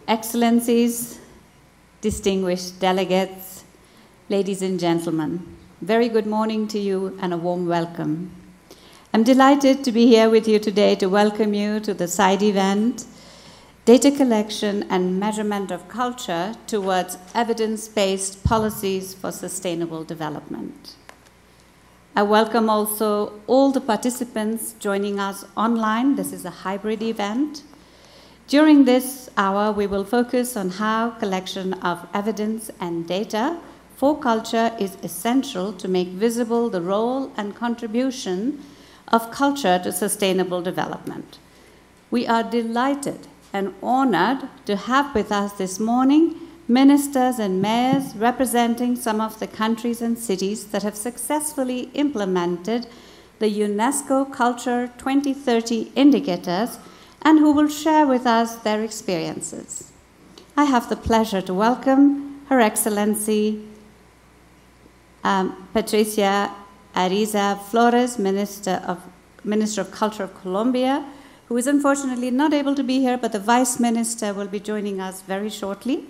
Excellencies, distinguished delegates, ladies and gentlemen, very good morning to you and a warm welcome. I'm delighted to be here with you today to welcome you to the side event, Data Collection and Measurement of Culture Towards Evidence-Based Policies for Sustainable Development. I welcome also all the participants joining us online. This is a hybrid event. During this hour, we will focus on how collection of evidence and data for culture is essential to make visible the role and contribution of culture to sustainable development. We are delighted and honored to have with us this morning ministers and mayors representing some of the countries and cities that have successfully implemented the UNESCO Culture 2030 indicators and who will share with us their experiences. I have the pleasure to welcome Her Excellency Patricia Ariza Flores, Minister of Culture of Colombia, who is unfortunately not able to be here, but the Vice Minister will be joining us very shortly.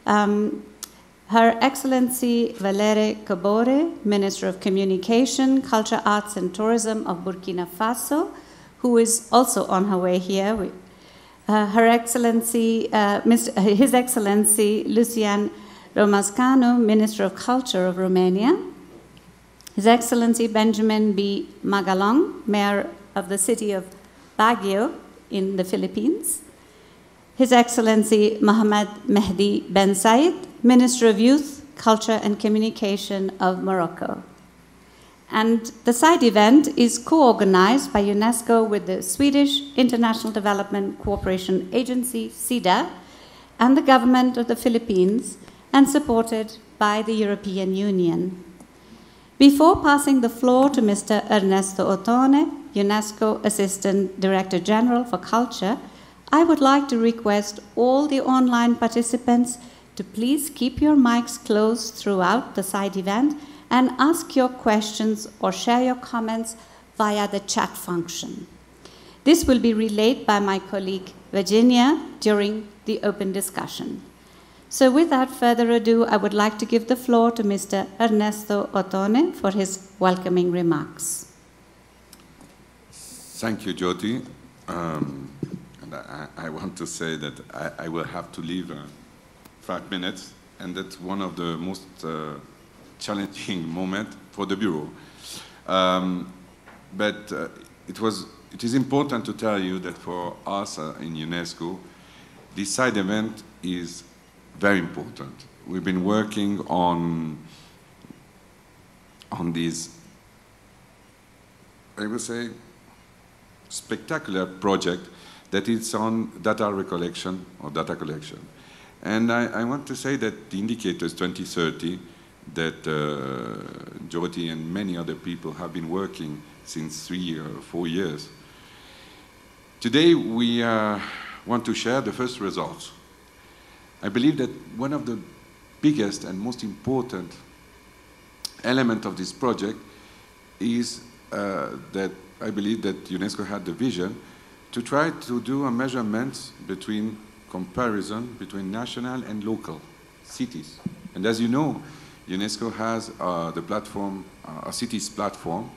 Her Excellency Valere Kabore, Minister of Communication, Culture, Arts and Tourism of Burkina Faso, who is also on her way here. Her Excellency, His Excellency Lucian Romascanu, Minister of Culture of Romania. His Excellency Benjamin B. Magalong, Mayor of the city of Baguio in the Philippines. His Excellency Mohammed Mehdi Ben Said, Minister of Youth, Culture and Communication of Morocco. And the side event is co-organized by UNESCO with the Swedish International Development Cooperation Agency, SIDA, and the government of the Philippines, and supported by the European Union. Before passing the floor to Mr. Ernesto Ottone, UNESCO Assistant Director General for Culture, I would like to request all the online participants to please keep your mics closed throughout the side event and ask your questions or share your comments via the chat function. This will be relayed by my colleague Virginia during the open discussion. So without further ado, I would like to give the floor to Mr. Ernesto Ottone for his welcoming remarks. Thank you, Jyoti. And I want to say that I will have to leave 5 minutes, and that's one of the most challenging moment for the Bureau. But it is important to tell you that for us in UNESCO, this side event is very important. We've been working on this, I would say, spectacular project that is on data recollection or data collection. And I want to say that the indicators 2030 that Jyoti and many other people have been working since 3 or 4 years. Today we want to share the first results. I believe that one of the biggest and most important element of this project is that I believe that UNESCO had the vision to try to do a measurement between comparison between national and local cities. And as you know, UNESCO has the platform, a cities platform,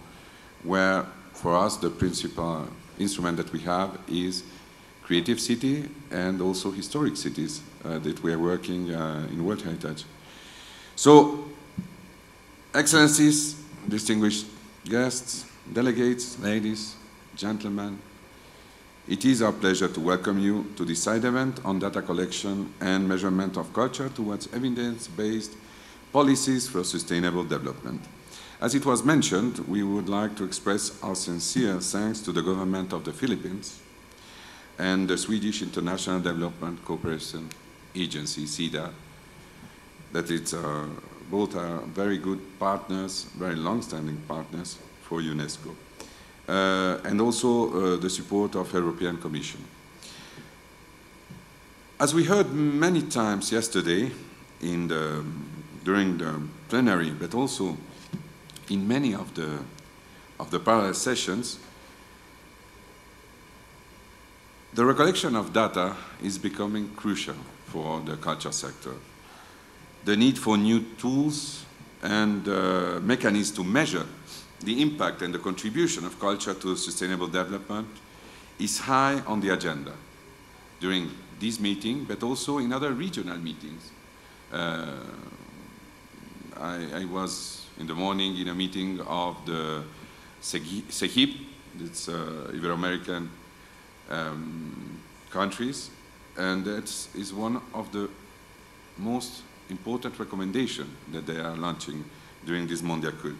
where for us the principal instrument that we have is creative city and also historic cities that we are working in World Heritage. So, Excellencies, distinguished guests, delegates, ladies, gentlemen, it is our pleasure to welcome you to this side event on data collection and measurement of culture towards evidence-based policies for sustainable development. As it was mentioned, we would like to express our sincere thanks to the government of the Philippines and the Swedish International Development Cooperation Agency, SIDA, that it's both are very good partners, very long-standing partners for UNESCO, and also the support of European Commission. As we heard many times yesterday during the plenary, but also in many of the parallel sessions, the recollection of data is becoming crucial for the culture sector. The need for new tools and mechanisms to measure the impact and the contribution of culture to sustainable development is high on the agenda during this meeting, but also in other regional meetings. I was in the morning in a meeting of the CEGIP, it's Ibero-American countries, and that is one of the most important recommendations that they are launching during this Mondiacult.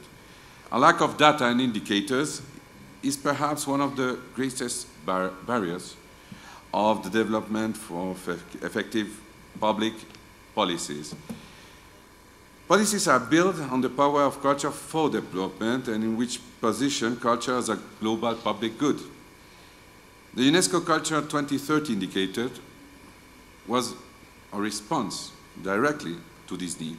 A lack of data and indicators is perhaps one of the greatest barriers of the development of effective public policies. Policies are built on the power of culture for development and in which position culture as a global public good. The UNESCO Culture 2030 indicator was a response directly to this need.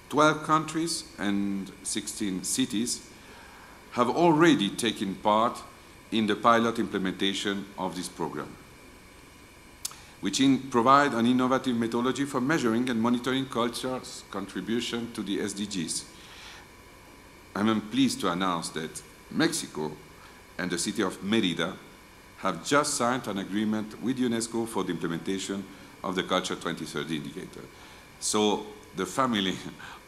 12 countries and 16 cities have already taken part in the pilot implementation of this program, which provide an innovative methodology for measuring and monitoring culture's contribution to the SDGs. I'm pleased to announce that Mexico and the city of Mérida have just signed an agreement with UNESCO for the implementation of the Culture 2030 indicator. So the family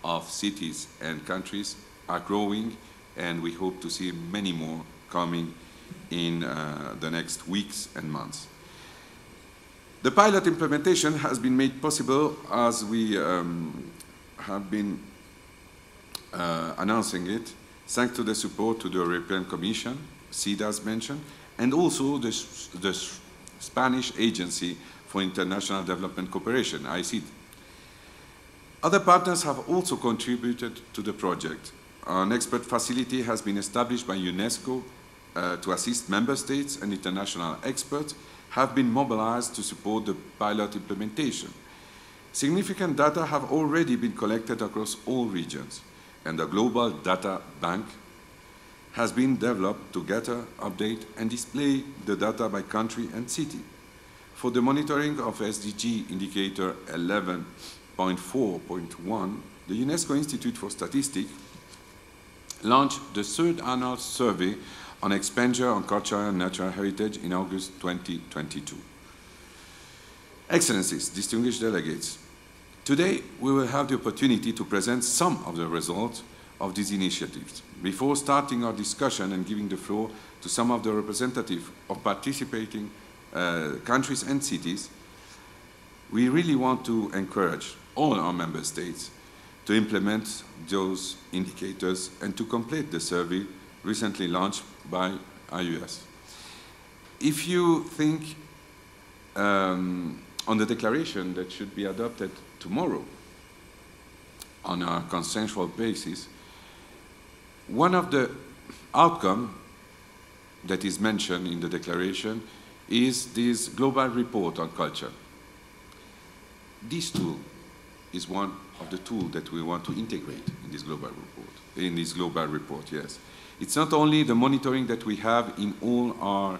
of cities and countries are growing, and we hope to see many more coming in the next weeks and months. The pilot implementation has been made possible as we have been announcing it, thanks to the support to the European Commission, SIDA as mentioned, and also the Spanish Agency for International Development Cooperation, ICID. Other partners have also contributed to the project. An expert facility has been established by UNESCO to assist member states, and international experts have been mobilized to support the pilot implementation. Significant data have already been collected across all regions, and a global data bank has been developed to gather, update, and display the data by country and city. For the monitoring of SDG indicator 11.4.1, the UNESCO Institute for Statistics launched the third annual survey on expenditure on cultural and natural heritage in August 2022. Excellencies, distinguished delegates, today we will have the opportunity to present some of the results of these initiatives. Before starting our discussion and giving the floor to some of the representatives of participating countries and cities, we really want to encourage all our member states to implement those indicators and to complete the survey recently launched by IUS. If you think on the declaration that should be adopted tomorrow on a consensual basis, one of the outcomes that is mentioned in the declaration is this global report on culture. This tool is one of the tools that we want to integrate in this global report. Yes. It's not only the monitoring that we have in all our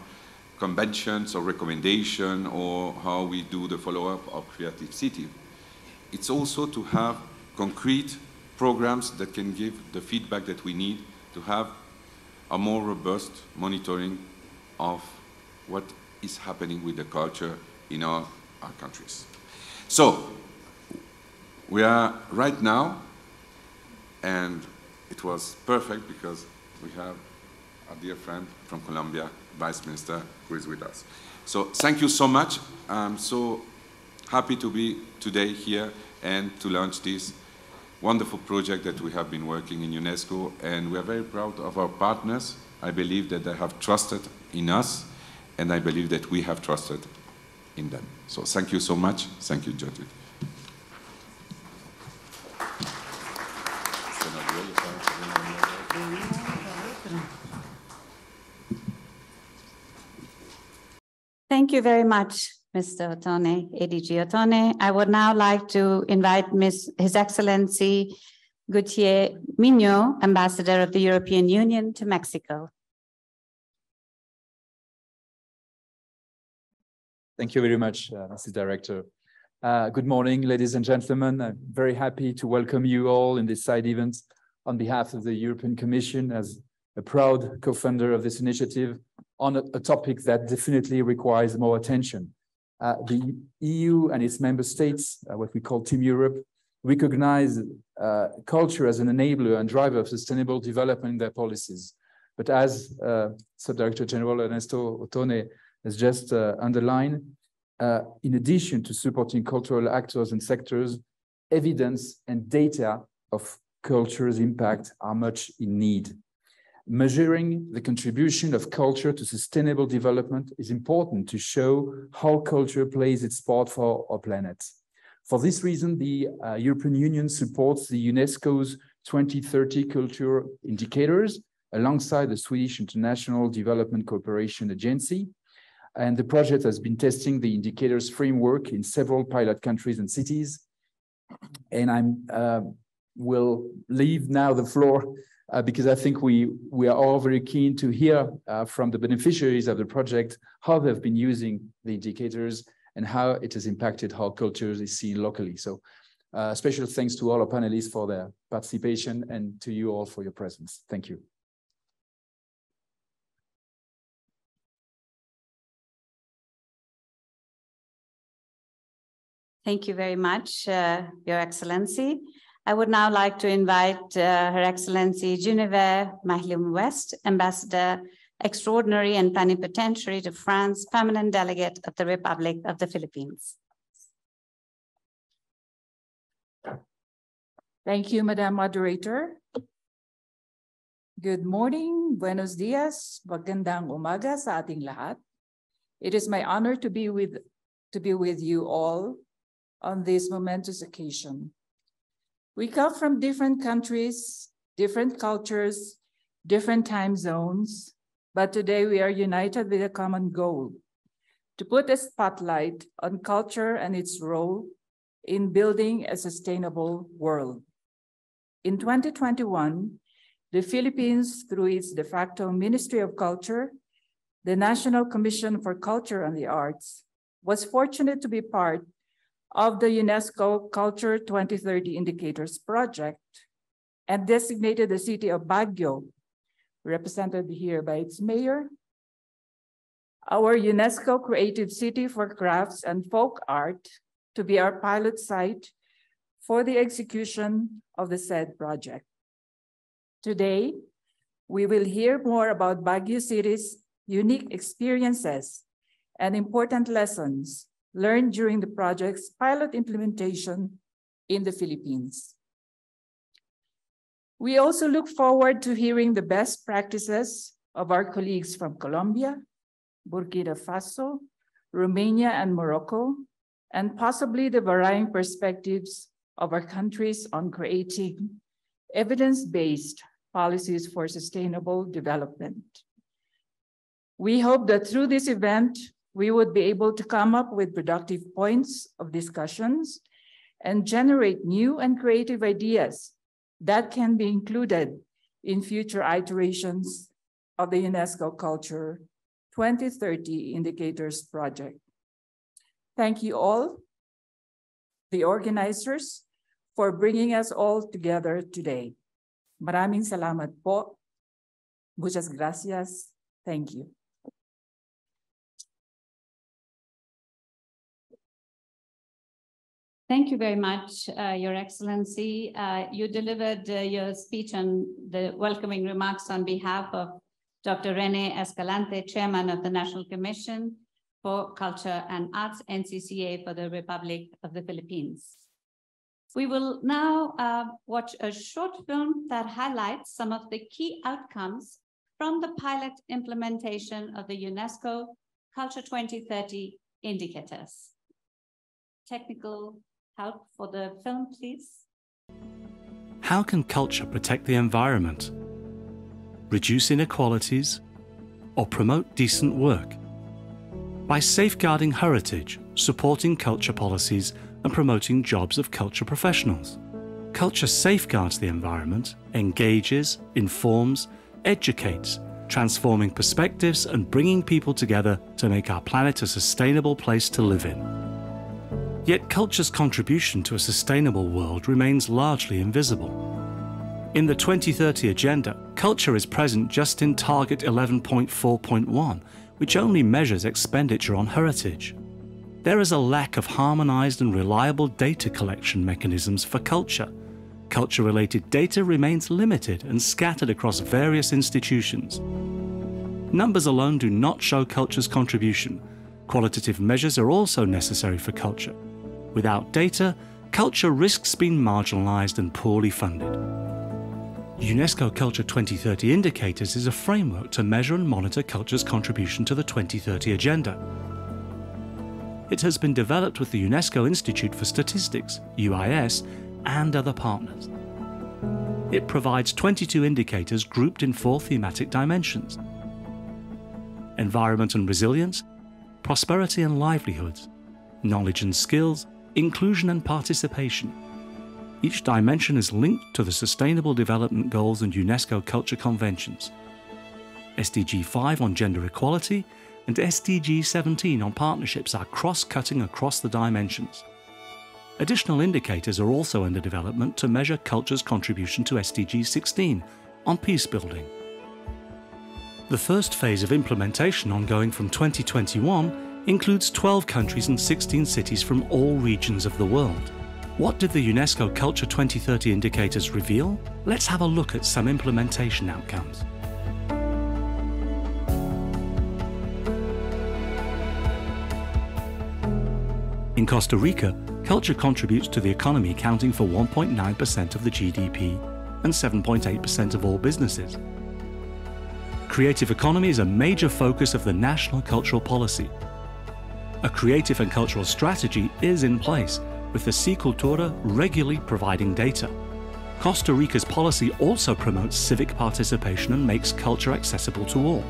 conventions or recommendations or how we do the follow-up of Creative City. It's also to have concrete programs that can give the feedback that we need to have a more robust monitoring of what is happening with the culture in our countries. So, we are right now, and it was perfect because we have a dear friend from Colombia, Vice Minister, who is with us. So thank you so much. I'm so happy to be today here and to launch this wonderful project that we have been working in UNESCO, and we are very proud of our partners. I believe that they have trusted in us, and I believe that we have trusted in them. So thank you so much. Thank you, Judith. Thank you very much, Mr. Ottone, ADG Ottone. I would now like to invite His Excellency, Gautier Mignot, Ambassador of the European Union to Mexico. Thank you very much, Mrs. Director. Good morning, ladies and gentlemen. I'm very happy to welcome you all in this side event on behalf of the European Commission as a proud co-founder of this initiative on a topic that definitely requires more attention. The EU and its member states, what we call Team Europe, recognize culture as an enabler and driver of sustainable development in their policies. But as Subdirector General Ernesto Otone has just underlined, in addition to supporting cultural actors and sectors, evidence and data of culture's impact are much in need. Measuring the contribution of culture to sustainable development is important to show how culture plays its part for our planet. For this reason, the European Union supports the UNESCO's 2030 culture indicators alongside the Swedish International Development Cooperation Agency. And the project has been testing the indicators framework in several pilot countries and cities. And I will leave now the floor because I think we are all very keen to hear from the beneficiaries of the project how they've been using the indicators and how it has impacted how culture is seen locally. So special thanks to all our panelists for their participation and to you all for your presence. Thank you. Thank you very much, Your Excellency. I would now like to invite Her Excellency Jueves West, Ambassador Extraordinary and Plenipotentiary to France, Permanent Delegate of the Republic of the Philippines. Thank you, Madam Moderator. Good morning, buenos dias, magandang umaga sa ating lahat. It is my honor to be with you all on this momentous occasion. We come from different countries, different cultures, different time zones, but today we are united with a common goal: to put a spotlight on culture and its role in building a sustainable world. In 2021, the Philippines, through its de facto Ministry of Culture, the National Commission for Culture and the Arts, was fortunate to be part of the UNESCO Culture 2030 Indicators Project and designated the city of Baguio, represented here by its mayor, our UNESCO Creative City for Crafts and Folk Art, to be our pilot site for the execution of the said project. Today, we will hear more about Baguio City's unique experiences and important lessons learned during the project's pilot implementation in the Philippines. We also look forward to hearing the best practices of our colleagues from Colombia, Burkina Faso, Romania, and Morocco, and possibly the varying perspectives of our countries on creating evidence-based policies for sustainable development. We hope that through this event, we would be able to come up with productive points of discussions and generate new and creative ideas that can be included in future iterations of the UNESCO Culture 2030 Indicators Project. Thank you all, the organizers, for bringing us all together today. Maraming salamat po. Muchas gracias. Thank you. Thank you very much, Your Excellency. You delivered your speech on the welcoming remarks on behalf of Dr. Rene Escalante, Chairman of the National Commission for Culture and Arts, NCCA, for the Republic of the Philippines. We will now watch a short film that highlights some of the key outcomes from the pilot implementation of the UNESCO Culture 2030 indicators. Technical help for the film, please. How can culture protect the environment, reduce inequalities, or promote decent work? By safeguarding heritage, supporting culture policies, and promoting jobs of culture professionals. culture safeguards the environment, engages, informs, educates, transforming perspectives and bringing people together to make our planet a sustainable place to live in. Yet culture's contribution to a sustainable world remains largely invisible. In the 2030 Agenda, culture is present just in Target 11.4.1, which only measures expenditure on heritage. There is a lack of harmonized and reliable data collection mechanisms for culture. Culture-related data remains limited and scattered across various institutions. Numbers alone do not show culture's contribution. Qualitative measures are also necessary for culture. Without data, culture risks being marginalized and poorly funded. UNESCO Culture 2030 Indicators is a framework to measure and monitor culture's contribution to the 2030 Agenda. It has been developed with the UNESCO Institute for Statistics, UIS, and other partners. It provides 22 indicators grouped in 4 thematic dimensions: environment and resilience, prosperity and livelihoods, knowledge and skills, inclusion and participation. Each dimension is linked to the Sustainable Development Goals and UNESCO Culture Conventions. SDG 5 on gender equality and SDG 17 on partnerships are cross-cutting across the dimensions. Additional indicators are also under development to measure culture's contribution to SDG 16 on peace building. The first phase of implementation, ongoing from 2021, includes 12 countries and 16 cities from all regions of the world. What did the UNESCO Culture 2030 indicators reveal? Let's have a look at some implementation outcomes. In Costa Rica, culture contributes to the economy, accounting for 1.9% of the GDP and 7.8% of all businesses. Creative economy is a major focus of the national cultural policy. A creative and cultural strategy is in place, with the C-Cultura regularly providing data. Costa Rica's policy also promotes civic participation and makes culture accessible to all.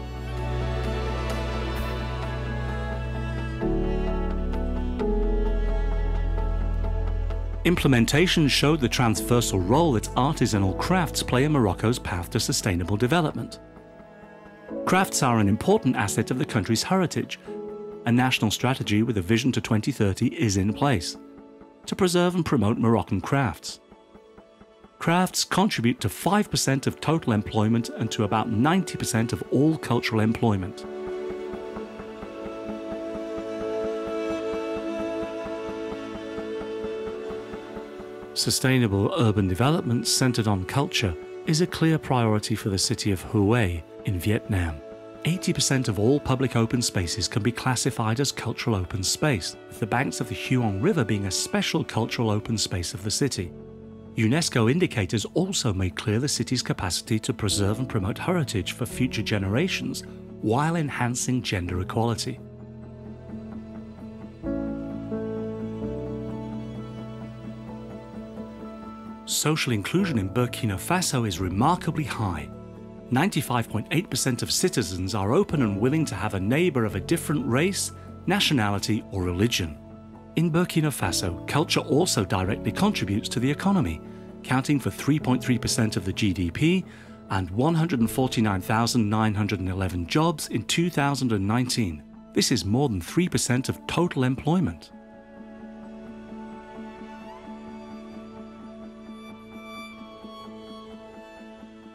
Implementation showed the transversal role that artisanal crafts play in Morocco's path to sustainable development. Crafts are an important asset of the country's heritage. A national strategy with a vision to 2030 is in place to preserve and promote Moroccan crafts. Crafts contribute to 5% of total employment and to about 90% of all cultural employment. Sustainable urban development centered on culture is a clear priority for the city of Hue in Vietnam. 80% of all public open spaces can be classified as cultural open space, with the banks of the Huong River being a special cultural open space of the city. UNESCO indicators also made clear the city's capacity to preserve and promote heritage for future generations while enhancing gender equality. Social inclusion in Burkina Faso is remarkably high. 95.8% of citizens are open and willing to have a neighbour of a different race, nationality or religion. In Burkina Faso, culture also directly contributes to the economy, counting for 3.3% of the GDP and 149,911 jobs in 2019. This is more than 3% of total employment.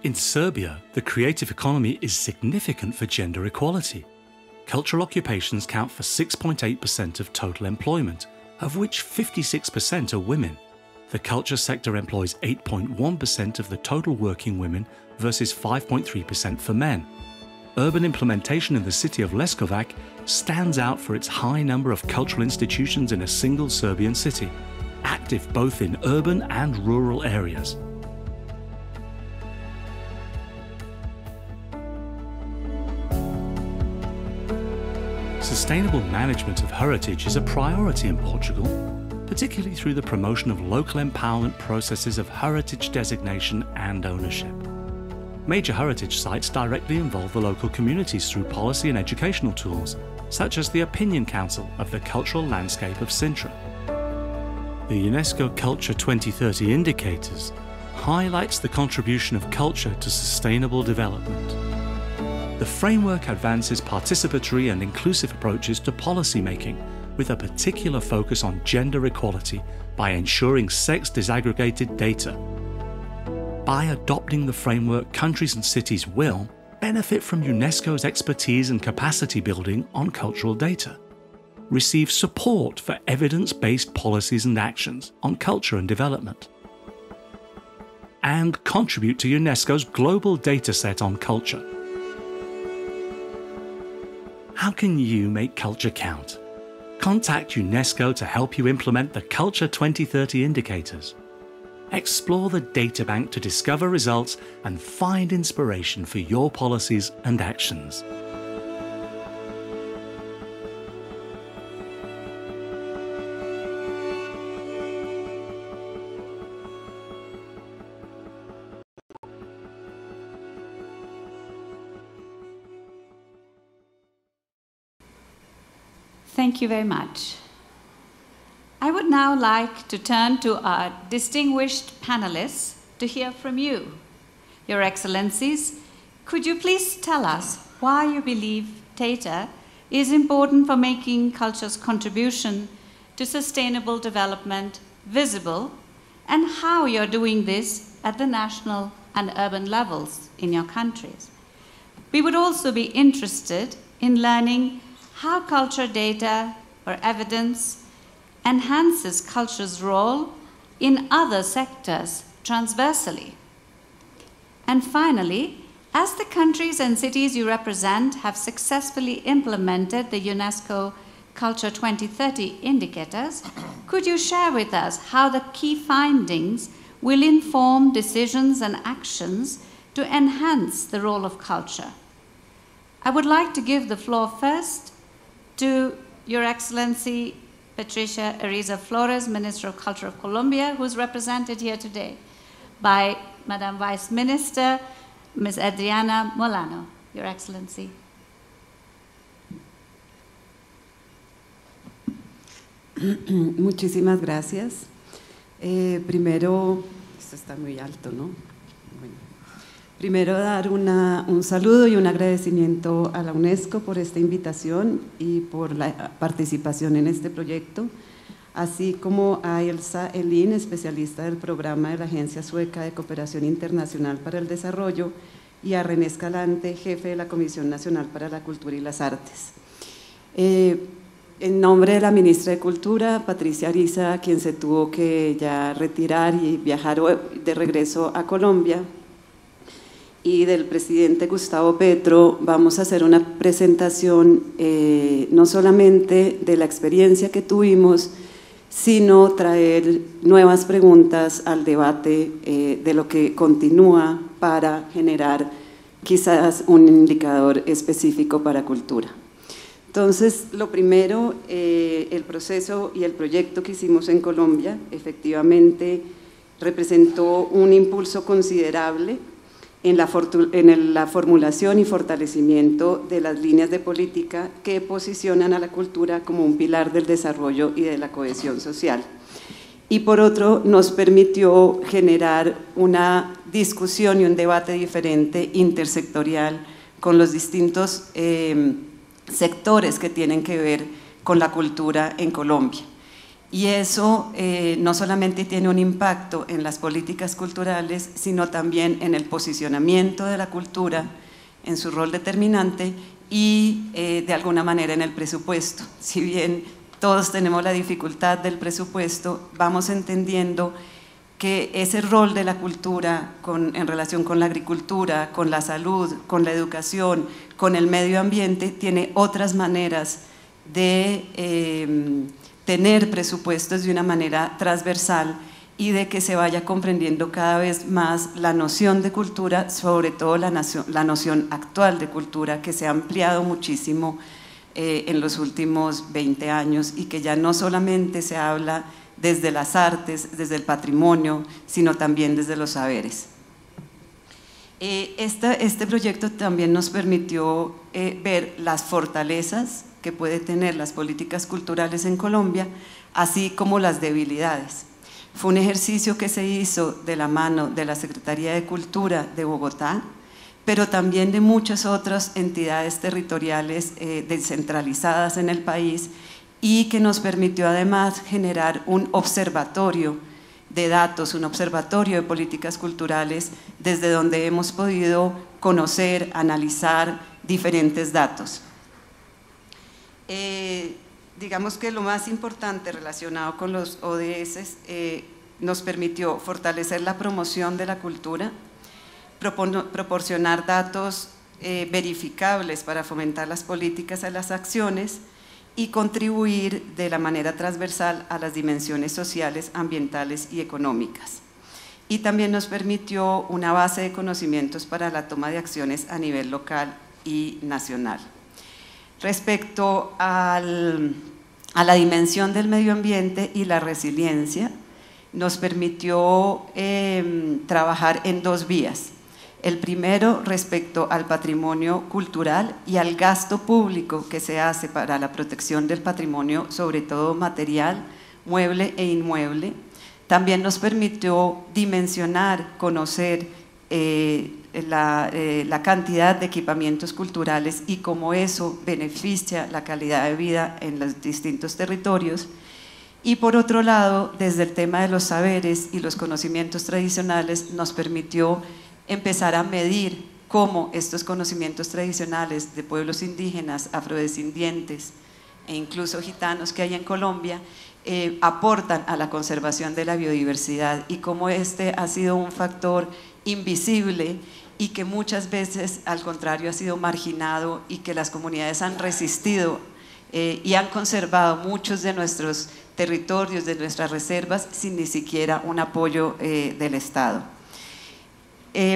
In Serbia, the creative economy is significant for gender equality. Cultural occupations count for 6.8% of total employment, of which 56% are women. The culture sector employs 8.1% of the total working women versus 5.3% for men. Urban implementation in the city of Leskovac stands out for its high number of cultural institutions in a single Serbian city, active both in urban and rural areas. Sustainable management of heritage is a priority in Portugal, particularly through the promotion of local empowerment processes of heritage designation and ownership. Major heritage sites directly involve the local communities through policy and educational tools, such as the Opinion Council of the Cultural Landscape of Sintra. the UNESCO Culture 2030 indicators highlights the contribution of culture to sustainable development. The framework advances participatory and inclusive approaches to policy making, with a particular focus on gender equality by ensuring sex disaggregated data. By adopting the framework, countries and cities will benefit from UNESCO's expertise and capacity building on cultural data, receive support for evidence-based policies and actions on culture and development, and contribute to UNESCO's global dataset on culture. How can you make culture count? Contact UNESCO to help you implement the Culture 2030 indicators. Explore the databank to discover results and find inspiration for your policies and actions. Thank you very much. I would now like to turn to our distinguished panelists to hear from you. Your Excellencies, could you please tell us why you believe data is important for making culture's contribution to sustainable development visible, and how you're doing this at the national and urban levels in your countries? We would also be interested in learning how culture data or evidence enhances culture's role in other sectors transversally. And finally, as the countries and cities you represent have successfully implemented the UNESCO Culture 2030 indicators, could you share with us how the key findings will inform decisions and actions to enhance the role of culture? I would like to give the floor first to Your Excellency Patricia Ariza Flores, Minister of Culture of Colombia, who is represented here today by Madam Vice Minister, Ms. Adriana Molano. Your Excellency. Muchísimas gracias. Primero, esto está muy alto, ¿no? Bueno. Primero dar un saludo y un agradecimiento a la UNESCO por esta invitación y por la participación en este proyecto, así como a Elsa Elin, especialista del programa de la Agencia Sueca de Cooperación Internacional para el Desarrollo, y a René Escalante, jefe de la Comisión Nacional para la Cultura y las Artes. En nombre de la ministra de Cultura, Patricia Ariza, quien se tuvo que ya retirar y viajar de regreso a Colombia, y del presidente Gustavo Petro, vamos a hacer una presentación no solamente de la experiencia que tuvimos, sino traer nuevas preguntas al debate de lo que continúa para generar quizás un indicador específico para cultura. Entonces, lo primero, el proceso y el proyecto que hicimos en Colombia efectivamente representó un impulso considerable en la formulación y fortalecimiento de las líneas de política que posicionan a la cultura como un pilar del desarrollo y de la cohesión social. Y por otro, nos permitió generar una discusión y un debate diferente, intersectorial, con los distintos sectores que tienen que ver con la cultura en Colombia. Y eso no solamente tiene un impacto en las políticas culturales, sino también en el posicionamiento de la cultura, en su rol determinante y de alguna manera en el presupuesto. Si bien todos tenemos la dificultad del presupuesto, vamos entendiendo que ese rol de la cultura en relación con la agricultura, con la salud, con la educación, con el medio ambiente, tiene otras maneras de tener presupuestos de una manera transversal y de que se vaya comprendiendo cada vez más la noción de cultura, sobre todo la noción actual de cultura, que se ha ampliado muchísimo en los últimos 20 años y que ya no solamente se habla desde las artes, desde el patrimonio, sino también desde los saberes. Este proyecto también nos permitió ver las fortalezas que puede tener las políticas culturales en Colombia, así como las debilidades. Fue un ejercicio que se hizo de la mano de la Secretaría de Cultura de Bogotá, pero también de muchas otras entidades territoriales descentralizadas en el país, y que nos permitió además generar un observatorio de datos, un observatorio de políticas culturales, desde donde hemos podido conocer, analizar diferentes datos. Digamos que lo más importante relacionado con los ODS nos permitió fortalecer la promoción de la cultura, proporcionar datos verificables para fomentar las políticas y las acciones, y contribuir de la manera transversal a las dimensiones sociales, ambientales y económicas. Y también nos permitió una base de conocimientos para la toma de acciones a nivel local y nacional. Respecto a la dimensión del medio ambiente y la resiliencia, nos permitió trabajar en dos vías. El primero, respecto al patrimonio cultural y al gasto público que se hace para la protección del patrimonio, sobre todo material, mueble e inmueble. También nos permitió dimensionar, conocer la cantidad de equipamientos culturales y cómo eso beneficia la calidad de vida en los distintos territorios. Y por otro lado, desde el tema de los saberes y los conocimientos tradicionales, nos permitió empezar a medir cómo estos conocimientos tradicionales de pueblos indígenas, afrodescendientes e incluso gitanos que hay en Colombia aportan a la conservación de la biodiversidad, y cómo este ha sido un factor invisible y que muchas veces al contrario ha sido marginado, y que las comunidades han resistido y han conservado muchos de nuestros territorios, de nuestras reservas, sin ni siquiera un apoyo del Estado.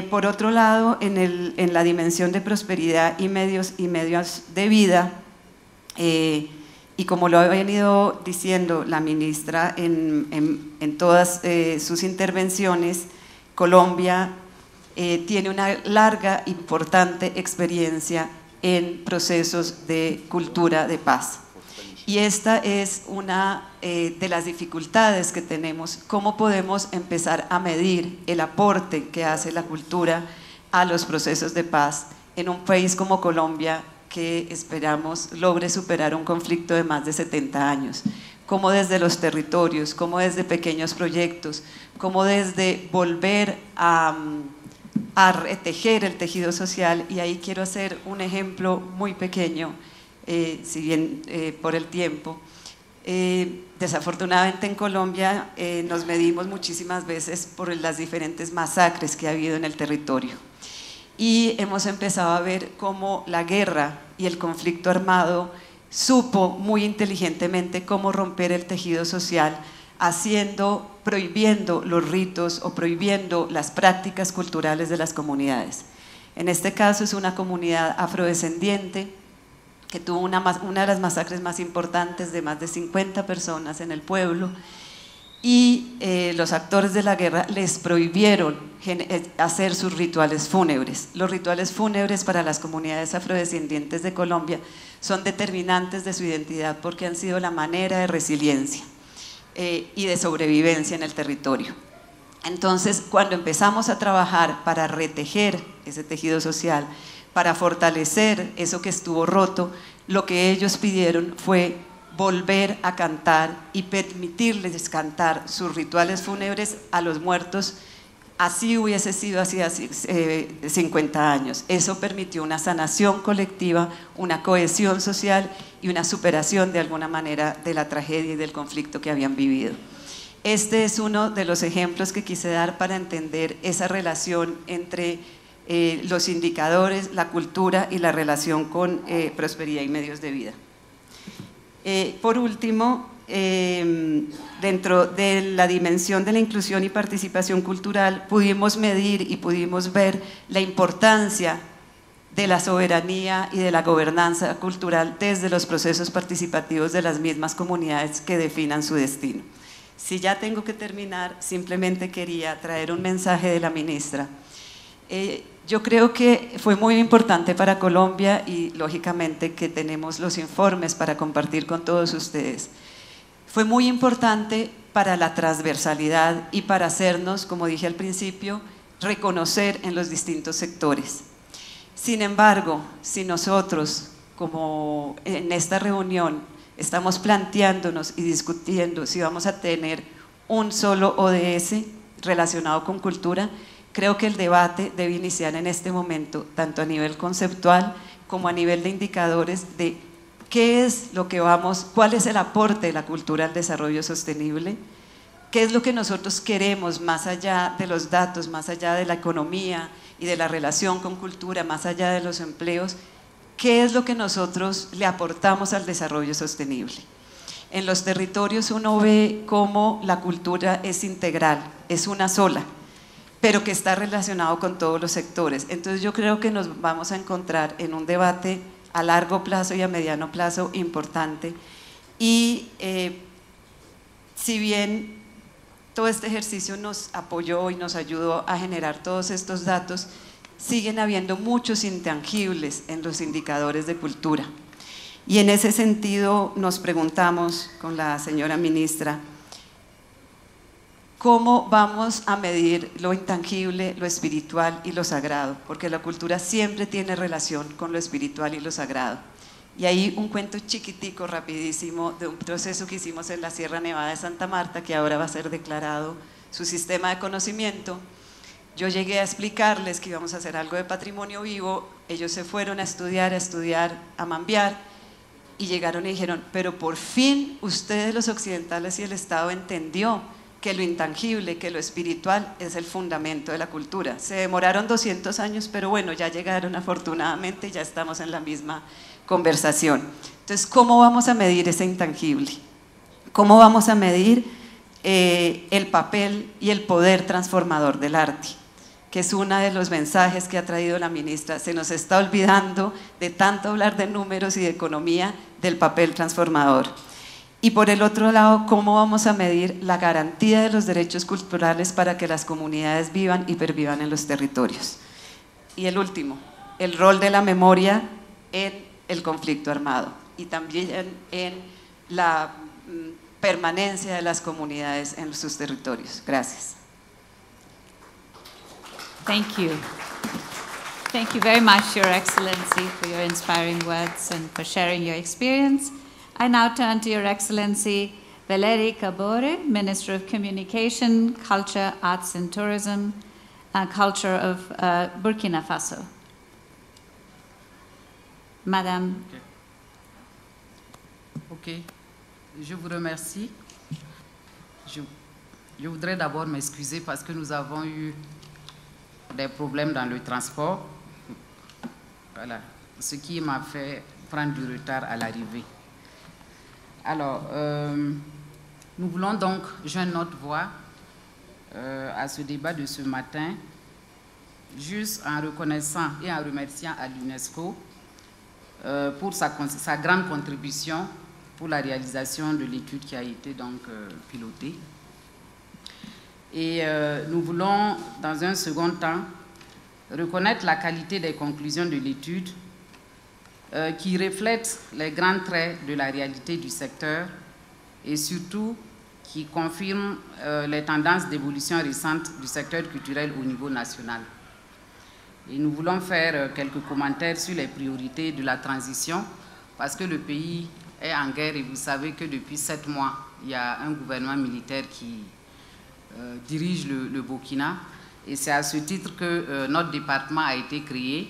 Por otro lado, en la dimensión de prosperidad y medios de vida, y como lo ha venido diciendo la ministra en todas sus intervenciones, Colombia tiene una larga, importante experiencia en procesos de cultura de paz. Y esta es una de las dificultades que tenemos: cómo podemos empezar a medir el aporte que hace la cultura a los procesos de paz en un país como Colombia, que esperamos logre superar un conflicto de más de 70 años. Cómo desde los territorios, cómo desde pequeños proyectos, cómo desde volver a retejer el tejido social. Y ahí quiero hacer un ejemplo muy pequeño, si bien por el tiempo. Desafortunadamente en Colombia nos medimos muchísimas veces por las diferentes masacres que ha habido en el territorio, y hemos empezado a ver cómo la guerra y el conflicto armado supo muy inteligentemente cómo romper el tejido social, prohibiendo los ritos o prohibiendo las prácticas culturales de las comunidades. En este caso es una comunidad afrodescendiente que tuvo una de las masacres más importantes, de más de 50 personas en el pueblo, y los actores de la guerra les prohibieron hacer sus rituales fúnebres. Los rituales fúnebres para las comunidades afrodescendientes de Colombia son determinantes de su identidad, porque han sido la manera de resiliencia y de sobrevivencia en el territorio. Entonces, cuando empezamos a trabajar para retejer ese tejido social, para fortalecer eso que estuvo roto, lo que ellos pidieron fue volver a cantar y permitirles cantar sus rituales fúnebres a los muertos, así hubiese sido hacía 50 años. Eso permitió una sanación colectiva, una cohesión social y una superación de alguna manera de la tragedia y del conflicto que habían vivido. Este es uno de los ejemplos que quise dar para entender esa relación entre los indicadores, la cultura y la relación con prosperidad y medios de vida. Por último, dentro de la dimensión de la inclusión y participación cultural, pudimos medir y pudimos ver la importancia de la soberanía y de la gobernanza cultural desde los procesos participativos de las mismas comunidades que definan su destino. Si ya tengo que terminar, simplemente quería traer un mensaje de la ministra. Yo creo que fue muy importante para Colombia, y lógicamente que tenemos los informes para compartir con todos ustedes, Fue muy importante para la transversalidad y para hacernos, como dije al principio, reconocer en los distintos sectores. Sin embargo, si nosotros, como en esta reunión, estamos planteándonos y discutiendo si vamos a tener un solo ODS relacionado con cultura, creo que el debate debe iniciar en este momento, tanto a nivel conceptual como a nivel de indicadores de qué es lo que cuál es el aporte de la cultura al desarrollo sostenible, qué es lo que nosotros queremos más allá de los datos, más allá de la economía y de la relación con cultura, más allá de los empleos, qué es lo que nosotros le aportamos al desarrollo sostenible. En los territorios uno ve cómo la cultura es integral, es una sola, pero que está relacionado con todos los sectores. Entonces yo creo que nos vamos a encontrar en un debate a largo plazo y a mediano plazo importante. Y si bien todo este ejercicio nos apoyó y nos ayudó a generar todos estos datos, siguen habiendo muchos intangibles en los indicadores de cultura. Y en ese sentido nos preguntamos con la señora ministra, ¿cómo vamos a medir lo intangible, lo espiritual y lo sagrado? Porque la cultura siempre tiene relación con lo espiritual y lo sagrado. Y ahí un cuento chiquitico, rapidísimo, de un proceso que hicimos en la Sierra Nevada de Santa Marta, que ahora va a ser declarado su sistema de conocimiento. Yo llegué a explicarles que íbamos a hacer algo de patrimonio vivo, ellos se fueron a estudiar, a mambiar, y llegaron y dijeron, pero por fin ustedes los occidentales y el Estado entendió que lo intangible, que lo espiritual es el fundamento de la cultura. Se demoraron 200 años, pero bueno, ya llegaron afortunadamente y ya estamos en la misma conversación. Entonces, ¿cómo vamos a medir ese intangible? ¿Cómo vamos a medir el papel y el poder transformador del arte? Que es uno de los mensajes que ha traído la ministra. Se nos está olvidando de tanto hablar de números y de economía, del papel transformador. Y por el otro lado, ¿cómo vamos a medir la garantía de los derechos culturales para que las comunidades vivan y pervivan en los territorios? Y el último, el rol de la memoria en el conflicto armado y también en la permanencia de las comunidades en sus territorios. Gracias. Thank you. Thank you very much, Your Excellency, for your inspiring words and for sharing your experience. I now turn to Your Excellency Valérie Cabore, Minister of Communication, Culture, Arts and Tourism, Culture of Burkina Faso. Madame. Ok, je vous remercie. Je voudrais d'abord m'excuser parce que nous avons eu des problèmes dans le transport. Voilà, ce qui m'a fait prendre du retard à l'arrivée. Alors, nous voulons donc joindre notre voix à ce débat de ce matin, juste en reconnaissant et en remerciant à l'UNESCO pour sa grande contribution pour la réalisation de l'étude qui a été donc pilotée. Et nous voulons, dans un second temps, reconnaître la qualité des conclusions de l'étude qui reflètent les grands traits de la réalité du secteur et surtout qui confirment les tendances d'évolution récentes du secteur culturel au niveau national. Et nous voulons faire quelques commentaires sur les priorités de la transition parce que le pays est en guerre et vous savez que depuis 7 mois, il y a un gouvernement militaire qui dirige le Burkina et c'est à ce titre que notre département a été créé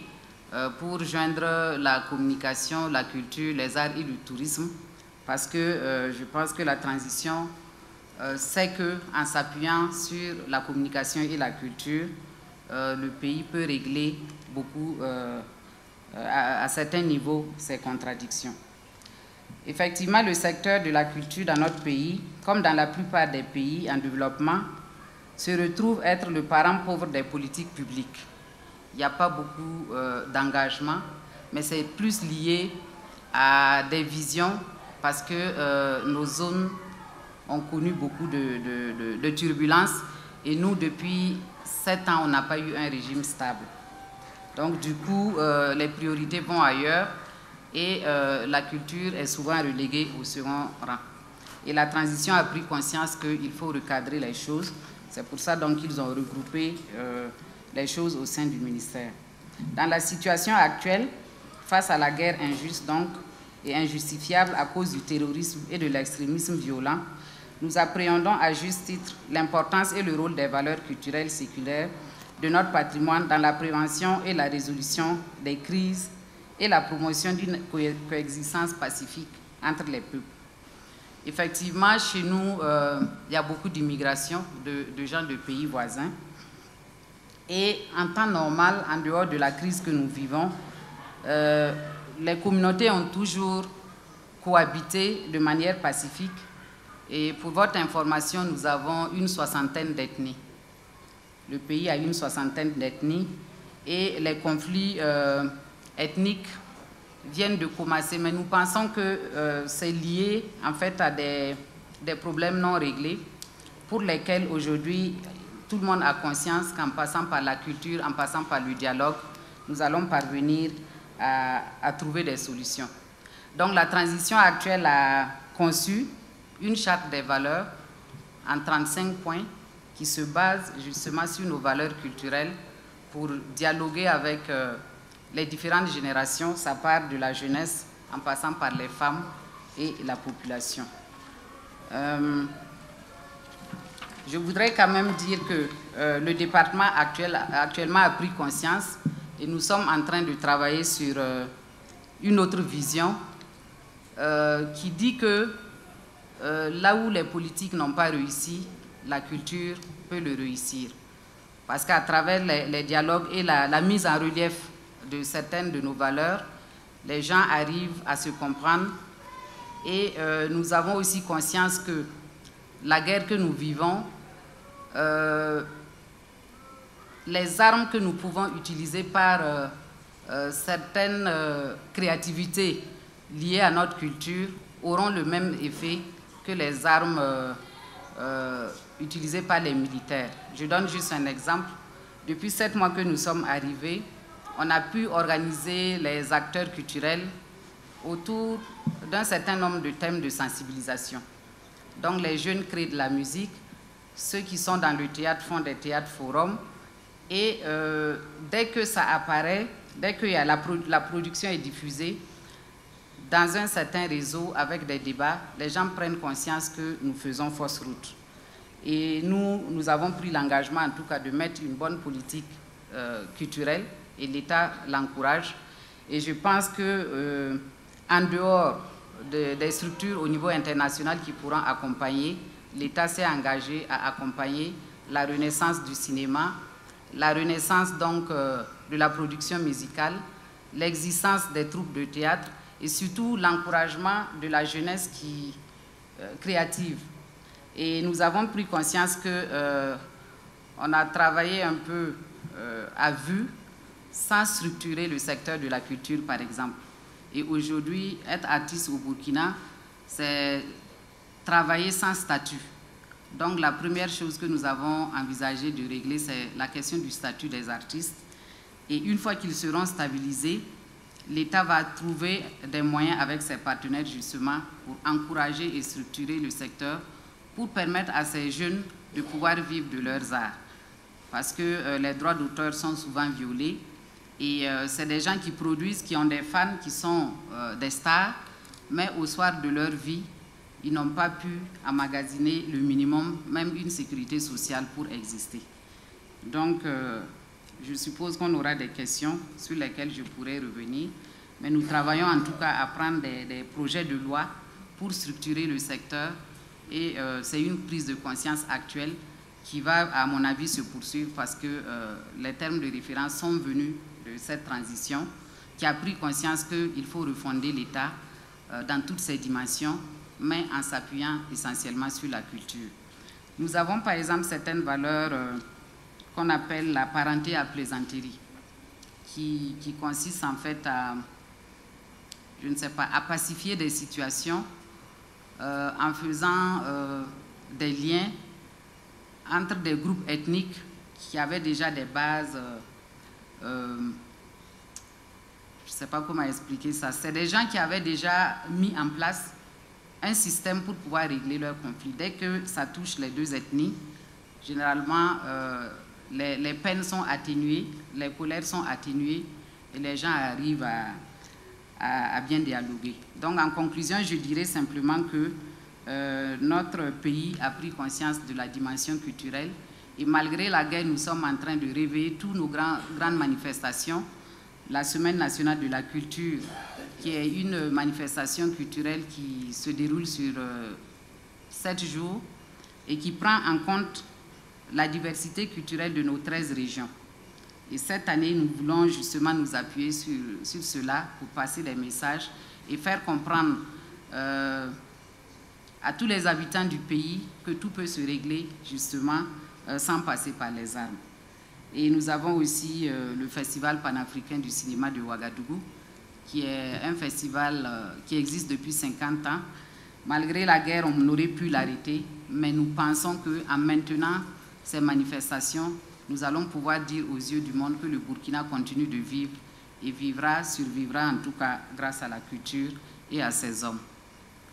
pour joindre la communication, la culture, les arts et le tourisme parce que je pense que la transition, c'est qu'en s'appuyant sur la communication et la culture, le pays peut régler beaucoup, à certains niveaux, ses contradictions. Effectivement, le secteur de la culture dans notre pays, comme dans la plupart des pays en développement, se retrouve être le parent pauvre des politiques publiques. Il n'y a pas beaucoup d'engagement, mais c'est plus lié à des visions parce que nos zones ont connu beaucoup de turbulences et nous, depuis 7 ans, on n'a pas eu un régime stable. Donc, du coup, les priorités vont ailleurs et la culture est souvent reléguée au second rang. Et la transition a pris conscience qu'il faut recadrer les choses. C'est pour ça donc qu'ils ont regroupé les choses au sein du ministère. Dans la situation actuelle, face à la guerre injuste donc, et injustifiable à cause du terrorisme et de l'extrémisme violent, nous appréhendons à juste titre l'importance et le rôle des valeurs culturelles séculaires de notre patrimoine dans la prévention et la résolution des crises et la promotion d'une coexistence pacifique entre les peuples. Effectivement, chez nous, il y a beaucoup d'immigration de gens de pays voisins. Et en temps normal, en dehors de la crise que nous vivons, les communautés ont toujours cohabité de manière pacifique. Et pour votre information, nous avons une soixantaine d'ethnies. Le pays a une soixantaine d'ethnies et les conflits ethniques viennent de commencer. Mais nous pensons que c'est lié en fait à des problèmes non réglés pour lesquels aujourd'hui tout le monde a conscience qu'en passant par la culture, en passant par le dialogue, nous allons parvenir à trouver des solutions. Donc la transition actuelle a conçu une charte des valeurs en 35 points qui se base justement sur nos valeurs culturelles pour dialoguer avec les différentes générations, ça part de la jeunesse en passant par les femmes et la population. Je voudrais quand même dire que le département actuellement a pris conscience et nous sommes en train de travailler sur une autre vision qui dit que là où les politiques n'ont pas réussi, la culture peut le réussir. Parce qu'à travers les dialogues et la mise en relief de certaines de nos valeurs, les gens arrivent à se comprendre et nous avons aussi conscience que la guerre que nous vivons, les armes que nous pouvons utiliser par certaines créativités liées à notre culture auront le même effet que les armes utilisées par les militaires. Je donne juste un exemple. Depuis 7 mois que nous sommes arrivés, on a pu organiser les acteurs culturels autour d'un certain nombre de thèmes de sensibilisation. Donc les jeunes créent de la musique, ceux qui sont dans le théâtre font des théâtres forums, et dès que ça apparaît, dès que la production est diffusée, dans un certain réseau avec des débats, les gens prennent conscience que nous faisons fausse route. Et nous avons pris l'engagement, en tout cas, de mettre une bonne politique culturelle, et l'État l'encourage. Et je pense que, en dehors des structures au niveau international qui pourront accompagner, l'État s'est engagé à accompagner la renaissance du cinéma, la renaissance donc de la production musicale, l'existence des troupes de théâtre et surtout l'encouragement de la jeunesse créative. Et nous avons pris conscience qu'on a travaillé un peu à vue sans structurer le secteur de la culture, par exemple. Et aujourd'hui, être artiste au Burkina, c'est travailler sans statut. Donc la première chose que nous avons envisagé de régler, c'est la question du statut des artistes. Et une fois qu'ils seront stabilisés, l'État va trouver des moyens avec ses partenaires justement pour encourager et structurer le secteur pour permettre à ces jeunes de pouvoir vivre de leurs arts. Parce que les droits d'auteur sont souvent violés et c'est des gens qui produisent, qui ont des fans, qui sont des stars, mais au soir de leur vie, ils n'ont pas pu emmagasiner le minimum, même une sécurité sociale pour exister. Donc, je suppose qu'on aura des questions sur lesquelles je pourrais revenir, mais nous travaillons en tout cas à prendre des projets de loi pour structurer le secteur et c'est une prise de conscience actuelle qui va, à mon avis, se poursuivre parce que les termes de référence sont venus de cette transition qui a pris conscience qu'il faut refonder l'État dans toutes ses dimensions, mais en s'appuyant essentiellement sur la culture. Nous avons par exemple certaines valeurs qu'on appelle la parenté à plaisanterie, qui consiste en fait à, je ne sais pas, à pacifier des situations en faisant des liens entre des groupes ethniques qui avaient déjà des bases, je ne sais pas comment expliquer ça, c'est des gens qui avaient déjà mis en place un système pour pouvoir régler leurs conflits. Dès que ça touche les deux ethnies, généralement, les peines sont atténuées, les colères sont atténuées et les gens arrivent à bien dialoguer. Donc, en conclusion, je dirais simplement que notre pays a pris conscience de la dimension culturelle et malgré la guerre, nous sommes en train de réveiller toutes nos grandes manifestations. La Semaine nationale de la culture, qui est une manifestation culturelle qui se déroule sur 7 jours et qui prend en compte la diversité culturelle de nos 13 régions. Et cette année, nous voulons justement nous appuyer sur cela pour passer des messages et faire comprendre à tous les habitants du pays que tout peut se régler justement sans passer par les armes. Et nous avons aussi le Festival panafricain du cinéma de Ouagadougou, qui est un festival qui existe depuis 50 ans. Malgré la guerre, on aurait pu l'arrêter, mais nous pensons qu'en maintenant ces manifestations, nous allons pouvoir dire aux yeux du monde que le Burkina continue de vivre et survivra en tout cas grâce à la culture et à ses hommes.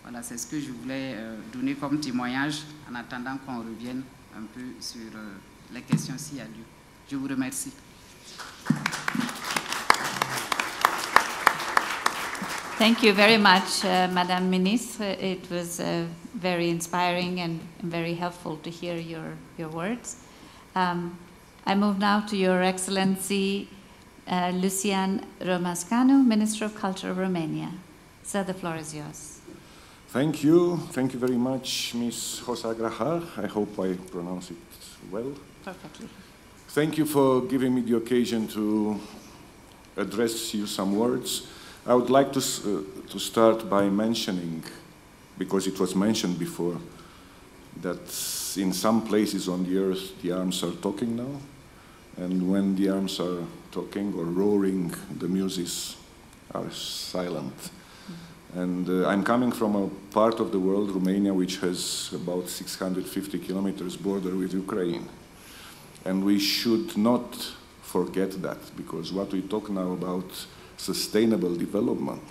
Voilà, c'est ce que je voulais donner comme témoignage en attendant qu'on revienne un peu sur les questions s'il y a lieu. Je vous remercie. Thank you very much, Madame Ministre. It was very inspiring and very helpful to hear your words. I move now to Your Excellency Lucian Romascanu, Minister of Culture of Romania. Sir, the floor is yours. Thank you. Thank you very much, Ms. Hosagrahar. I hope I pronounce it well. Perfectly. Thank you for giving me the occasion to address you some words. I would like to start by mentioning, because it was mentioned before, that in some places on the earth the arms are talking now, and when the arms are talking or roaring, the musics are silent. And I'm coming from a part of the world, Romania, which has about 650 kilometers border with Ukraine. And we should not forget that, because what we talk now about sustainable development,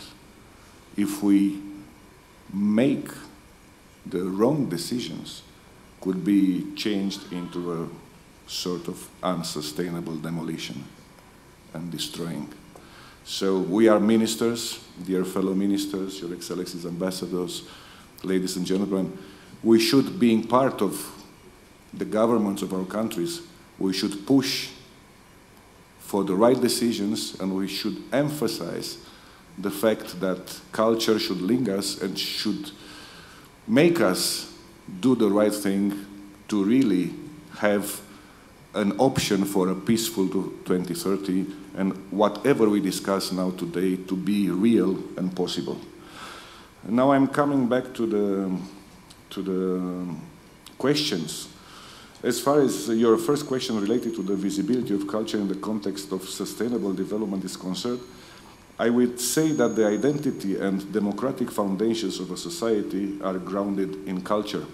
if we make the wrong decisions, could be changed into a sort of unsustainable demolition and destroying. So we are ministers, dear fellow ministers, Your Excellencies, ambassadors, ladies and gentlemen, we should, being part of the governments of our countries, we should push for the right decisions, and we should emphasize the fact that culture should link us and should make us do the right thing to really have an option for a peaceful 2030, and whatever we discuss now today to be real and possible. Now I'm coming back to the questions. As far as your first question related to the visibility of culture in the context of sustainable development is concerned, I would say that the identity and democratic foundations of a society are grounded in culture.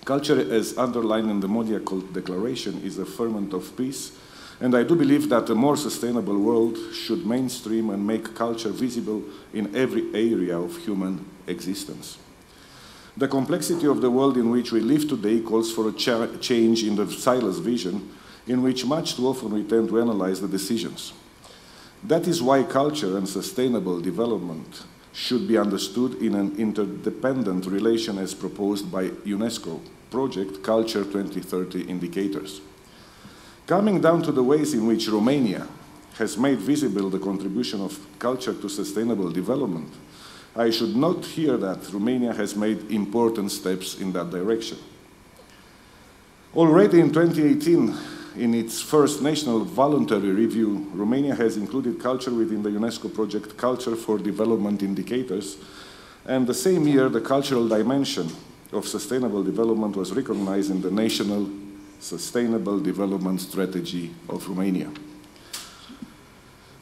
Culture, as underlined in the Mondiacult Declaration, is a ferment of peace, and I do believe that a more sustainable world should mainstream and make culture visible in every area of human existence. The complexity of the world in which we live today calls for a change in the silos vision, in which much too often we tend to analyze the decisions. That is why culture and sustainable development should be understood in an interdependent relation as proposed by UNESCO project Culture 2030 Indicators. Coming down to the ways in which Romania has made visible the contribution of culture to sustainable development, I should note here that Romania has made important steps in that direction. Already in 2018, in its first national voluntary review, Romania has included culture within the UNESCO project Culture for Development Indicators, and the same year the cultural dimension of sustainable development was recognized in the National Sustainable Development Strategy of Romania.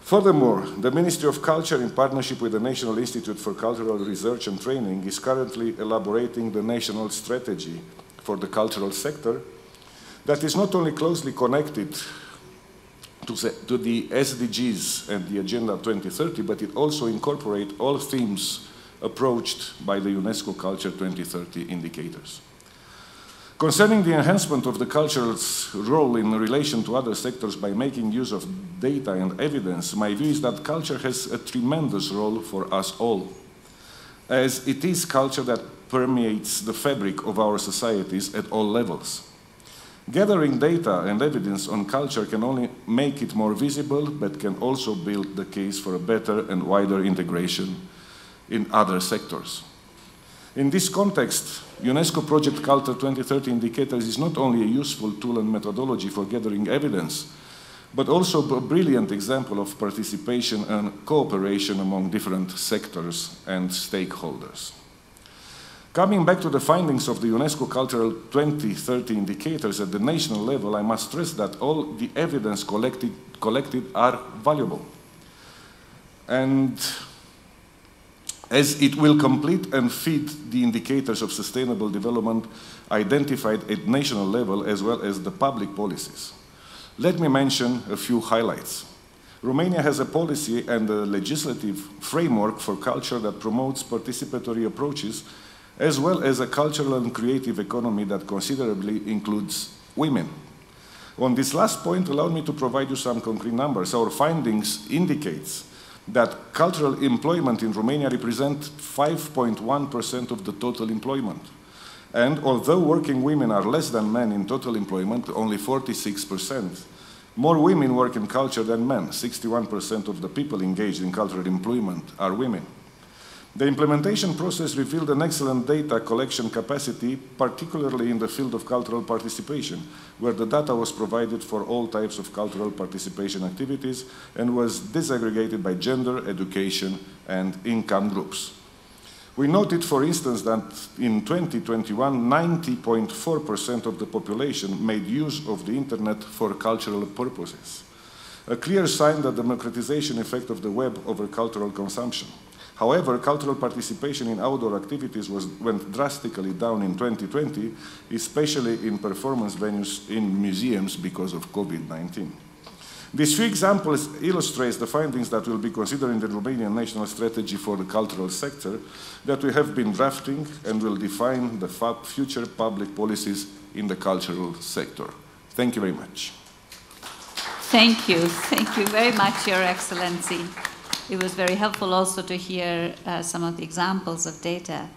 Furthermore, the Ministry of Culture, in partnership with the National Institute for Cultural Research and Training, is currently elaborating the national strategy for the cultural sector that is not only closely connected to the SDGs and the Agenda 2030, but it also incorporates all themes approached by the UNESCO Culture 2030 indicators. Concerning the enhancement of the culture's role in relation to other sectors by making use of data and evidence, my view is that culture has a tremendous role for us all, as it is culture that permeates the fabric of our societies at all levels. Gathering data and evidence on culture can only make it more visible, but can also build the case for a better and wider integration in other sectors. In this context, UNESCO Project Culture 2030 Indicators is not only a useful tool and methodology for gathering evidence, but also a brilliant example of participation and cooperation among different sectors and stakeholders. Coming back to the findings of the UNESCO Cultural 2030 Indicators at the national level, I must stress that all the evidence collected are valuable, and as it will complete and feed the indicators of sustainable development identified at national level as well as the public policies. Let me mention a few highlights. Romania has a policy and a legislative framework for culture that promotes participatory approaches, as well as a cultural and creative economy that considerably includes women. On this last point, allow me to provide you some concrete numbers. Our findings indicates that cultural employment in Romania represents 5.1% of the total employment. And although working women are less than men in total employment, only 46%, more women work in culture than men. 61% of the people engaged in cultural employment are women. The implementation process revealed an excellent data collection capacity, particularly in the field of cultural participation, where the data was provided for all types of cultural participation activities and was disaggregated by gender, education, and income groups. We noted, for instance, that in 2021, 90.4% of the population made use of the internet for cultural purposes, a clear sign that the democratization effect of the web over cultural consumption. However, cultural participation in outdoor activities went drastically down in 2020, especially in performance venues in museums because of COVID-19. These few examples illustrate the findings that will be considered in the Romanian National Strategy for the Cultural Sector that we have been drafting and will define the future public policies in the cultural sector. Thank you very much. Thank you. Thank you very much, Your Excellency. It was very helpful also to hear some of the examples of data.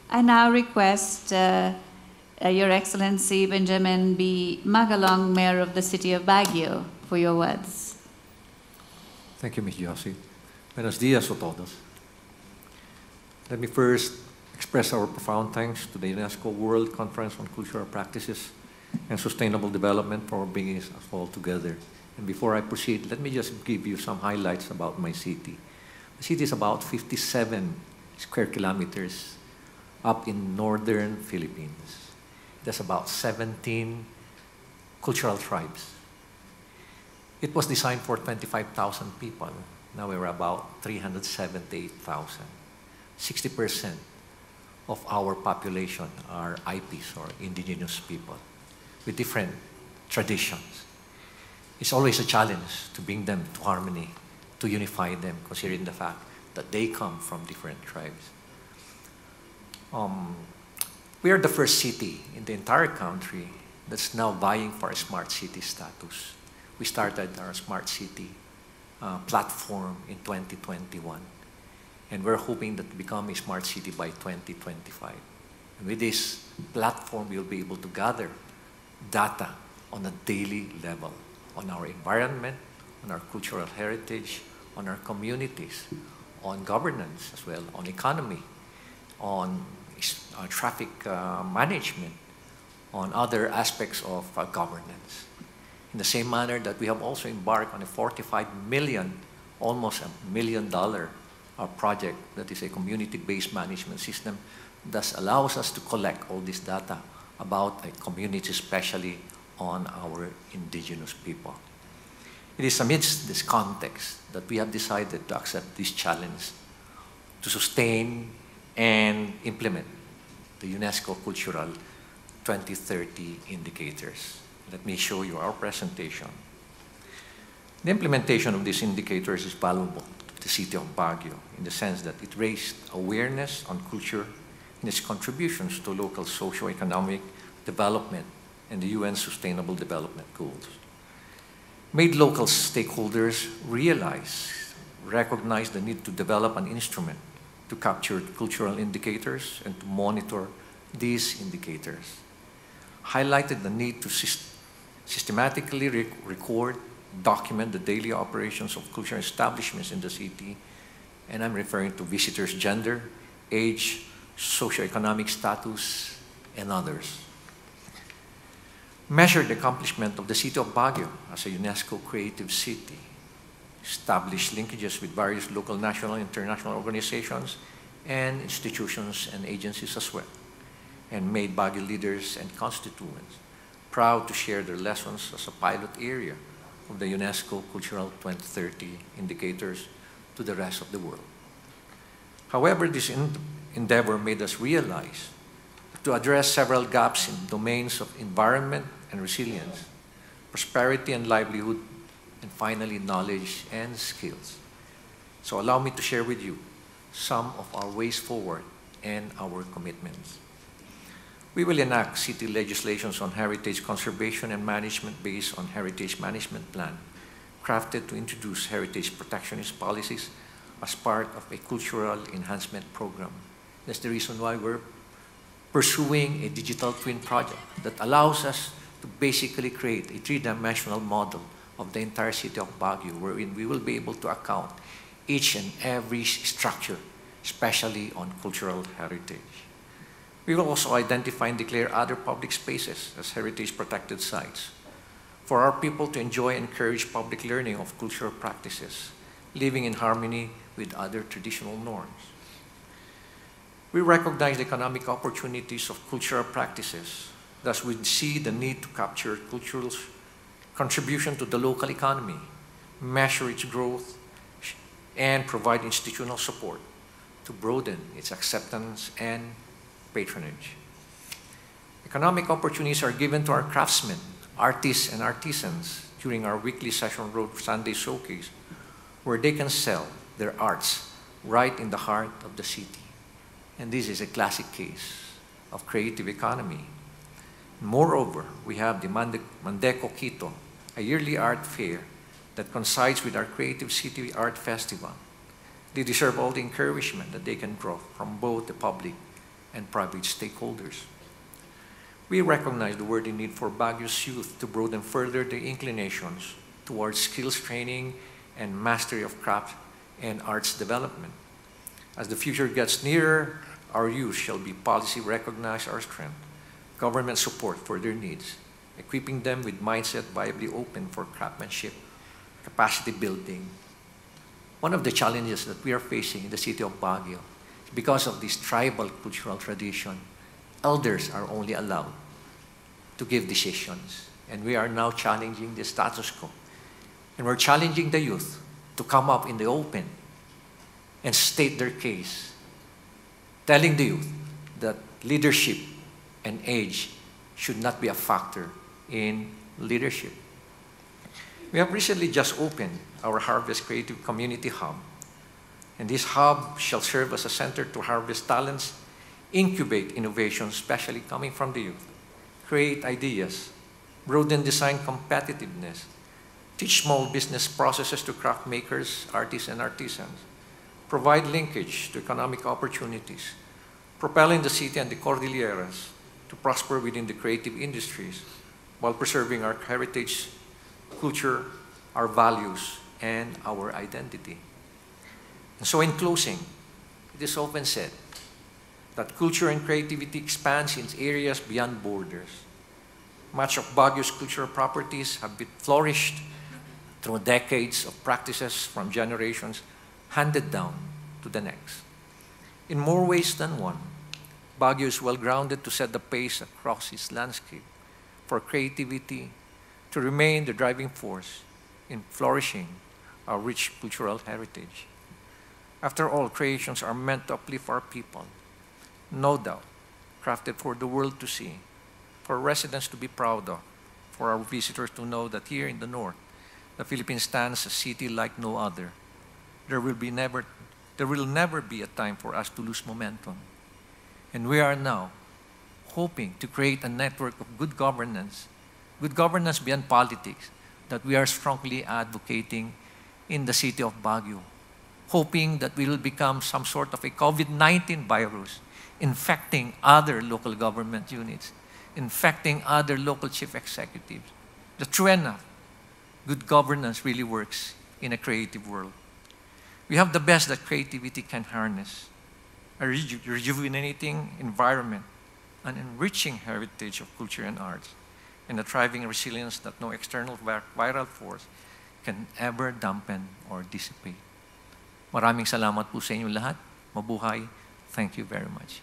I now request Your Excellency Benjamin B. Magalong, Mayor of the City of Baguio, for your words. Thank you, Ms. Josie. Buenos dias a todos. Let me first express our profound thanks to the UNESCO World Conference on Cultural Practices and Sustainable Development for bringing us all together. And before I proceed, let me just give you some highlights about my city. The city is about 57 square kilometers up in northern Philippines. It has about 17 cultural tribes. It was designed for 25,000 people. Now we're about 378,000. 60% of our population are IPs, or indigenous people, with different traditions. It's always a challenge to bring them to harmony, to unify them, considering the fact that they come from different tribes. We are the first city in the entire country that's now vying for a smart city status. We started our smart city platform in 2021, and we're hoping that to become a smart city by 2025. And with this platform, we'll be able to gather data on a daily level on our environment, on our cultural heritage, on our communities, on governance as well, on economy, on traffic management, on other aspects of governance. In the same manner that we have also embarked on a $45 million, almost $1 million project that is a community-based management system that allows us to collect all this data about a community, especially on our indigenous people. It is amidst this context that we have decided to accept this challenge to sustain and implement the UNESCO Cultural 2030 Indicators. Let me show you our presentation. The implementation of these indicators is valuable the city of Baguio, in the sense that it raised awareness on culture and its contributions to local socio-economic development and the UN Sustainable Development Goals. Made local stakeholders recognize the need to develop an instrument to capture cultural indicators and to monitor these indicators. Highlighted the need to systematically record, document the daily operations of cultural establishments in the city, and I'm referring to visitors' gender, age, socioeconomic status, and others. Measured the accomplishment of the city of Baguio as a UNESCO creative city, established linkages with various local, national, and international organizations and institutions and agencies as well, and made Baguio leaders and constituents proud to share their lessons as a pilot area of the UNESCO Cultural 2030 indicators to the rest of the world. However, this endeavor made us realize that to address several gaps in domains of environment and resilience, prosperity and livelihood, and finally knowledge and skills. So allow me to share with you some of our ways forward and our commitments. We will enact city legislations on heritage conservation and management based on Heritage Management Plan, crafted to introduce heritage protectionist policies as part of a cultural enhancement program. That's the reason why we're pursuing a digital twin project that allows us to basically create a three-dimensional model of the entire city of Baguio, wherein we will be able to account each and every structure, especially on cultural heritage. We will also identify and declare other public spaces as heritage protected sites for our people to enjoy and encourage public learning of cultural practices, living in harmony with other traditional norms. We recognize the economic opportunities of cultural practices. Thus, we see the need to capture cultural contribution to the local economy, measure its growth, and provide institutional support to broaden its acceptance and patronage. Economic opportunities are given to our craftsmen, artists, and artisans during our weekly Session Road Sunday Showcase, where they can sell their arts right in the heart of the city. And this is a classic case of creative economy. Moreover, we have the Mondiacult Quito, a yearly art fair that coincides with our Creative City Art Festival. They deserve all the encouragement that they can draw from both the public and private stakeholders. We recognize the worthy need for Baguio's youth to broaden further their inclinations towards skills training and mastery of craft and arts development. As the future gets nearer, our youth shall be policy recognize our strength, government support for their needs, equipping them with mindset viably open for craftsmanship, capacity building. One of the challenges that we are facing in the city of Baguio, because of this tribal cultural tradition, elders are only allowed to give decisions. And we are now challenging the status quo. And we're challenging the youth to come up in the open and state their case, telling the youth that leadership and age should not be a factor in leadership. We have recently just opened our Harvest Creative Community Hub, and this hub shall serve as a center to harvest talents, incubate innovations, especially coming from the youth, create ideas, broaden design competitiveness, teach small business processes to craft makers, artists, and artisans, provide linkage to economic opportunities, propelling the city and the Cordilleras to prosper within the creative industries while preserving our heritage, culture, our values, and our identity. And so in closing, it is often said that culture and creativity expands in areas beyond borders. Much of Baguio's cultural properties have been flourished through decades of practices from generations handed down to the next. In more ways than one, Baguio is well-grounded to set the pace across its landscape for creativity to remain the driving force in flourishing our rich cultural heritage. After all, creations are meant to uplift our people, no doubt, crafted for the world to see, for residents to be proud of, for our visitors to know that here in the north, the Philippines stands a city like no other, there will never be a time for us to lose momentum. And we are now hoping to create a network of good governance beyond politics, that we are strongly advocating in the city of Baguio, hoping that we will become some sort of a COVID-19 virus, infecting other local government units, infecting other local chief executives. The true enough, good governance really works in a creative world. We have the best that creativity can harness: a rejuvenating environment, an enriching heritage of culture and arts, and a thriving resilience that no external viral force can ever dampen or dissipate. Maraming salamat po sa inyo lahat. Mabuhay. Thank you very much.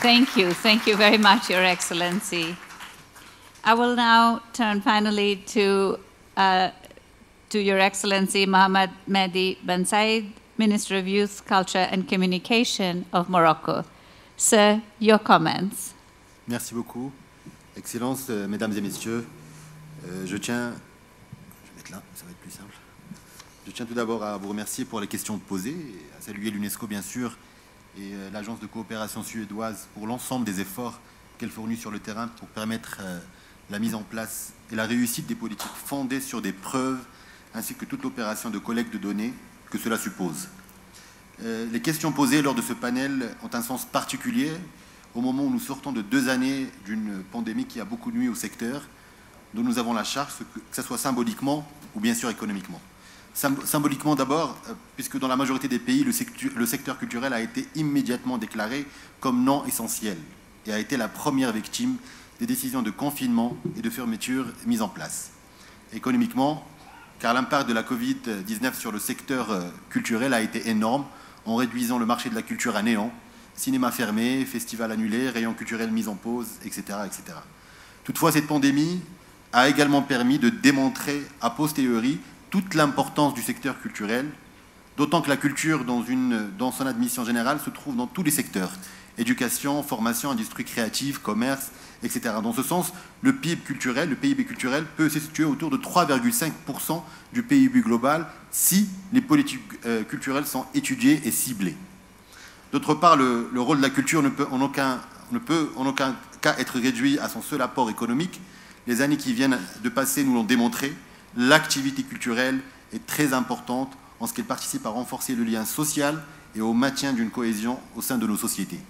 Thank you very much, Your Excellency. I will now turn finally to Your Excellency Mohammed Mehdi Ben Said, Minister of Youth, Culture and Communication of Morocco. Sir, your comments. Merci beaucoup. Excellences, Mesdames et Messieurs, je vais mettre là, ça va être plus simple. Je tiens tout d'abord à vous remercier pour les questions posées, à saluer l'UNESCO bien sûr, et l'Agence de coopération suédoise pour l'ensemble des efforts qu'elle fournit sur le terrain pour permettre la mise en place et la réussite des politiques fondées sur des preuves, ainsi que toute opération de collecte de données que cela suppose. Les questions posées lors de ce panel ont un sens particulier au moment où nous sortons de 2 années d'une pandémie qui a beaucoup nui au secteur, dont nous avons la charge, que ce soit symboliquement ou bien sûr économiquement. Symboliquement d'abord, puisque dans la majorité des pays, le secteur culturel a été immédiatement déclaré comme non essentiel et a été la première victime des décisions de confinement et de fermeture mises en place. Économiquement, car l'impact de la Covid-19 sur le secteur culturel a été énorme, en réduisant le marché de la culture à néant, cinéma fermé, festivals annulés, rayons culturels mis en pause, etc., etc. Toutefois, cette pandémie a également permis de démontrer a posteriori toute l'importance du secteur culturel, d'autant que la culture, dans son admission générale, se trouve dans tous les secteurs: éducation, formation, industrie créative, commerce, etc. Dans ce sens, le PIB culturel peut se situer autour de 3,5% du PIB global si les politiques culturelles sont étudiées et ciblées. D'autre part, le rôle de la culture ne peut en aucun cas être réduit à son seul apport économique. Les années qui viennent de passer nous l'ont démontré. L'activité culturelle est très importante en ce qu'elle participe à renforcer le lien social et au maintien d'une cohésion au sein de nos sociétés.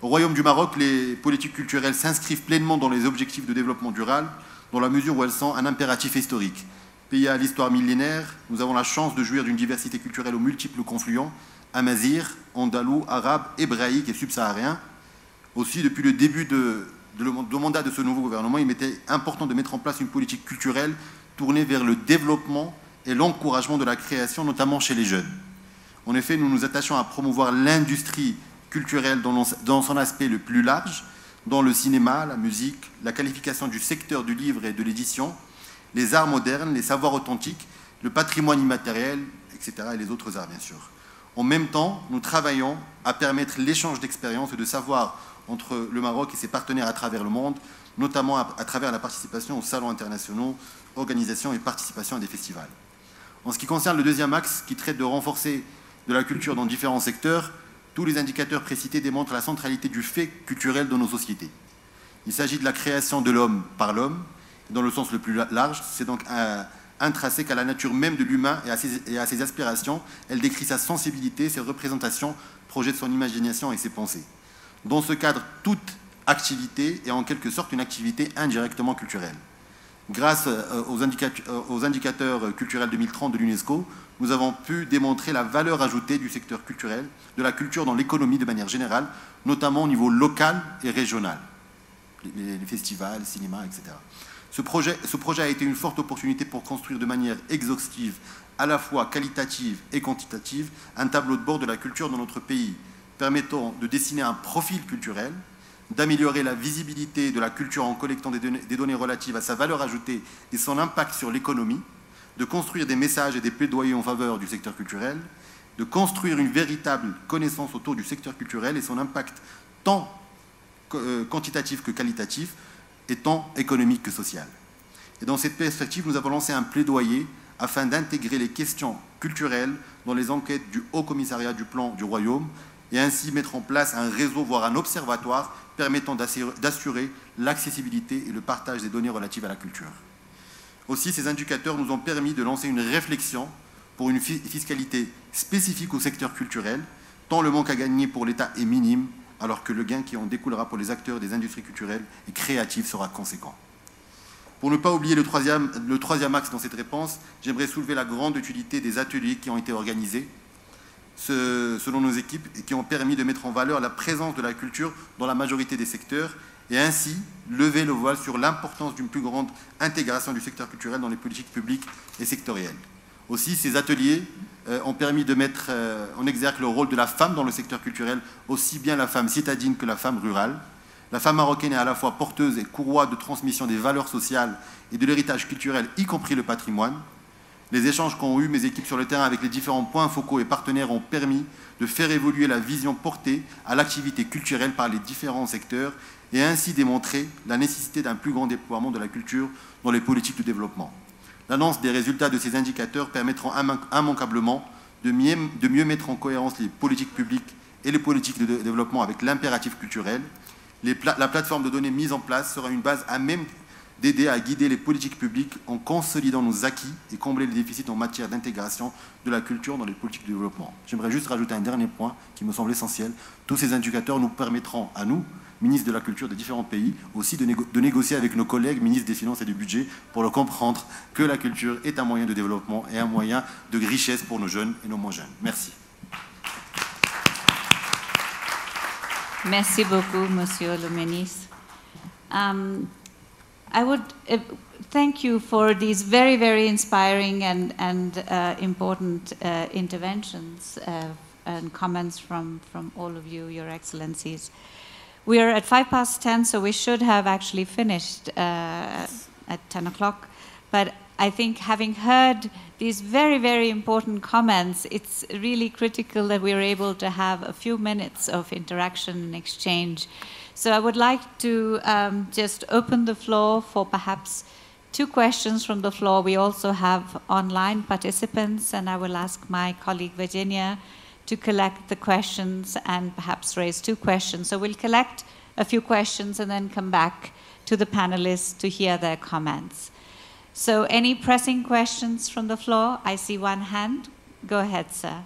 Au Royaume du Maroc, les politiques culturelles s'inscrivent pleinement dans les objectifs de développement durable, dans la mesure où elles sont un impératif historique. Pays à l'histoire millénaire, nous avons la chance de jouir d'une diversité culturelle aux multiples confluents: amazigh, andalou, arabe, hébraïque et subsaharien. Aussi, depuis le début de mandat de ce nouveau gouvernement, il m'était important de mettre en place une politique culturelle tournée vers le développement et l'encouragement de la création, notamment chez les jeunes. En effet, nous nous attachons à promouvoir l'industrie culturelle dans son aspect le plus large, dans le cinéma, la musique, la qualification du secteur du livre et de l'édition, les arts modernes, les savoirs authentiques, le patrimoine immatériel, etc., et les autres arts, bien sûr. En même temps, nous travaillons à permettre l'échange d'expériences et de savoirs entre le Maroc et ses partenaires à travers le monde, notamment à travers la participation aux salons internationaux, organisation et participation à des festivals. En ce qui concerne le deuxième axe, qui traite de renforcer de la culture dans différents secteurs, tous les indicateurs précités démontrent la centralité du fait culturel dans nos sociétés. Il s'agit de la création de l'homme par l'homme, dans le sens le plus large. C'est donc intrinsèque à la nature même de l'humain et à ses aspirations. Elle décrit sa sensibilité, ses représentations, projette son imagination et ses pensées. Dans ce cadre, toute activité est en quelque sorte une activité indirectement culturelle. Grâce aux indicateurs culturels 2030 de l'UNESCO, nous avons pu démontrer la valeur ajoutée du secteur culturel, de la culture dans l'économie de manière générale, notamment au niveau local et régional, les festivals, cinéma, etc. Ce projet a été une forte opportunité pour construire de manière exhaustive, à la fois qualitative et quantitative, un tableau de bord de la culture dans notre pays, permettant de dessiner un profil culturel, d'améliorer la visibilité de la culture en collectant des données relatives à sa valeur ajoutée et son impact sur l'économie, de construire des messages et des plaidoyers en faveur du secteur culturel, de construire une véritable connaissance autour du secteur culturel et son impact tant quantitatif que qualitatif et tant économique que social. Et dans cette perspective, nous avons lancé un plaidoyer afin d'intégrer les questions culturelles dans les enquêtes du Haut Commissariat du Plan du Royaume et ainsi mettre en place un réseau, voire un observatoire permettant d'assurer l'accessibilité et le partage des données relatives à la culture. Aussi, ces indicateurs nous ont permis de lancer une réflexion pour une fiscalité spécifique au secteur culturel, tant le manque à gagner pour l'État est minime, alors que le gain qui en découlera pour les acteurs des industries culturelles et créatives sera conséquent. Pour ne pas oublier le troisième axe dans cette réponse, j'aimerais soulever la grande utilité des ateliers qui ont été organisés selon nos équipes et qui ont permis de mettre en valeur la présence de la culture dans la majorité des secteurs et ainsi lever le voile sur l'importance d'une plus grande intégration du secteur culturel dans les politiques publiques et sectorielles. Aussi, ces ateliers ont permis de mettre en exergue le rôle de la femme dans le secteur culturel, aussi bien la femme citadine que la femme rurale. La femme marocaine est à la fois porteuse et courroie de transmission des valeurs sociales et de l'héritage culturel, y compris le patrimoine. Les échanges qu'ont eus mes équipes sur le terrain avec les différents points focaux et partenaires ont permis de faire évoluer la vision portée à l'activité culturelle par les différents secteurs et ainsi démontrer la nécessité d'un plus grand déploiement de la culture dans les politiques de développement. L'annonce des résultats de ces indicateurs permettront immanquablement de mieux mettre en cohérence les politiques publiques et les politiques de développement avec l'impératif culturel. La plateforme de données mise en place sera une base à même d'aider à guider les politiques publiques en consolidant nos acquis et combler les déficits en matière d'intégration de la culture dans les politiques de développement. J'aimerais juste rajouter un dernier point qui me semble essentiel. Tous ces indicateurs nous permettront à nous, ministres de la culture des différents pays, aussi de négocier avec nos collègues ministres des Finances et du Budget pour leur comprendre que la culture est un moyen de développement et un moyen de richesse pour nos jeunes et nos moins jeunes. Merci. Merci beaucoup, Monsieur le Ministre. I would thank you for these very, very inspiring and important interventions and comments from all of you, Your Excellencies. We are at 10:05, so we should have actually finished at 10 o'clock. But I think having heard these very, very important comments, it's really critical that we're able to have a few minutes of interaction and exchange. So I would like to just open the floor for perhaps 2 questions from the floor. We also have online participants, and I will ask my colleague Virginia to collect the questions and perhaps raise 2 questions. So we'll collect a few questions and then come back to the panelists to hear their comments. So any pressing questions from the floor? I see one hand. Go ahead, sir.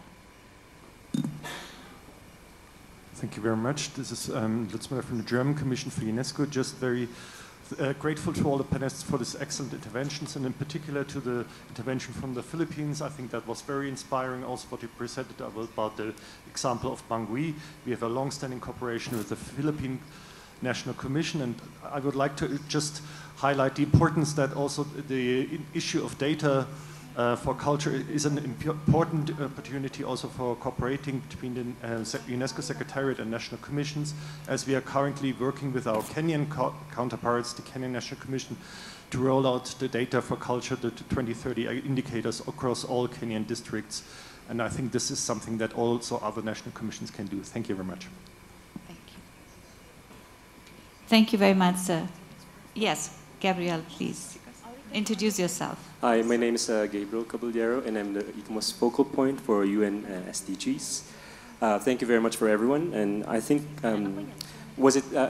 Thank you very much. This is Lutz Müller from the German Commission for UNESCO. Just very grateful to all the panelists for these excellent interventions, and in particular to the intervention from the Philippines. I think that was very inspiring. Also what you presented about the example of Bangui. We have a long-standing cooperation with the Philippine National Commission, and I would like to just highlight the importance that also the issue of data for culture is an important opportunity also for cooperating between the UNESCO Secretariat and National Commissions, as we are currently working with our Kenyan counterparts, the Kenyan National Commission, to roll out the data for culture, the 2030 indicators across all Kenyan districts. And I think this is something that also other national commissions can do. Thank you very much. Thank you. Thank you very much, sir. Yes, Gabriel, please. Introduce yourself. Hi, my name is Gabriel Caballero, and I'm the ICMOS focal point for UN SDGs. Thank you very much for everyone. And I think,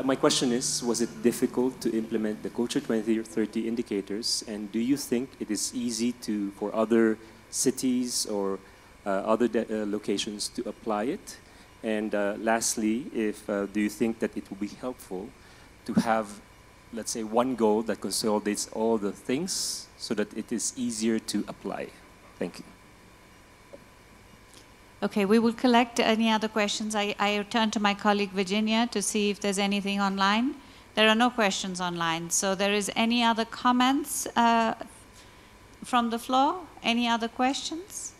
my question is, was it difficult to implement the Culture 2030 indicators? And do you think it is easy for other cities or other locations to apply it? And lastly, do you think that it will be helpful to have, let's say, one goal that consolidates all the things so that it is easier to apply? Thank you. Okay, we will collect any other questions. I turn to my colleague Virginia to see if there's anything online. There are no questions online. So there is any other comments from the floor? Any other questions?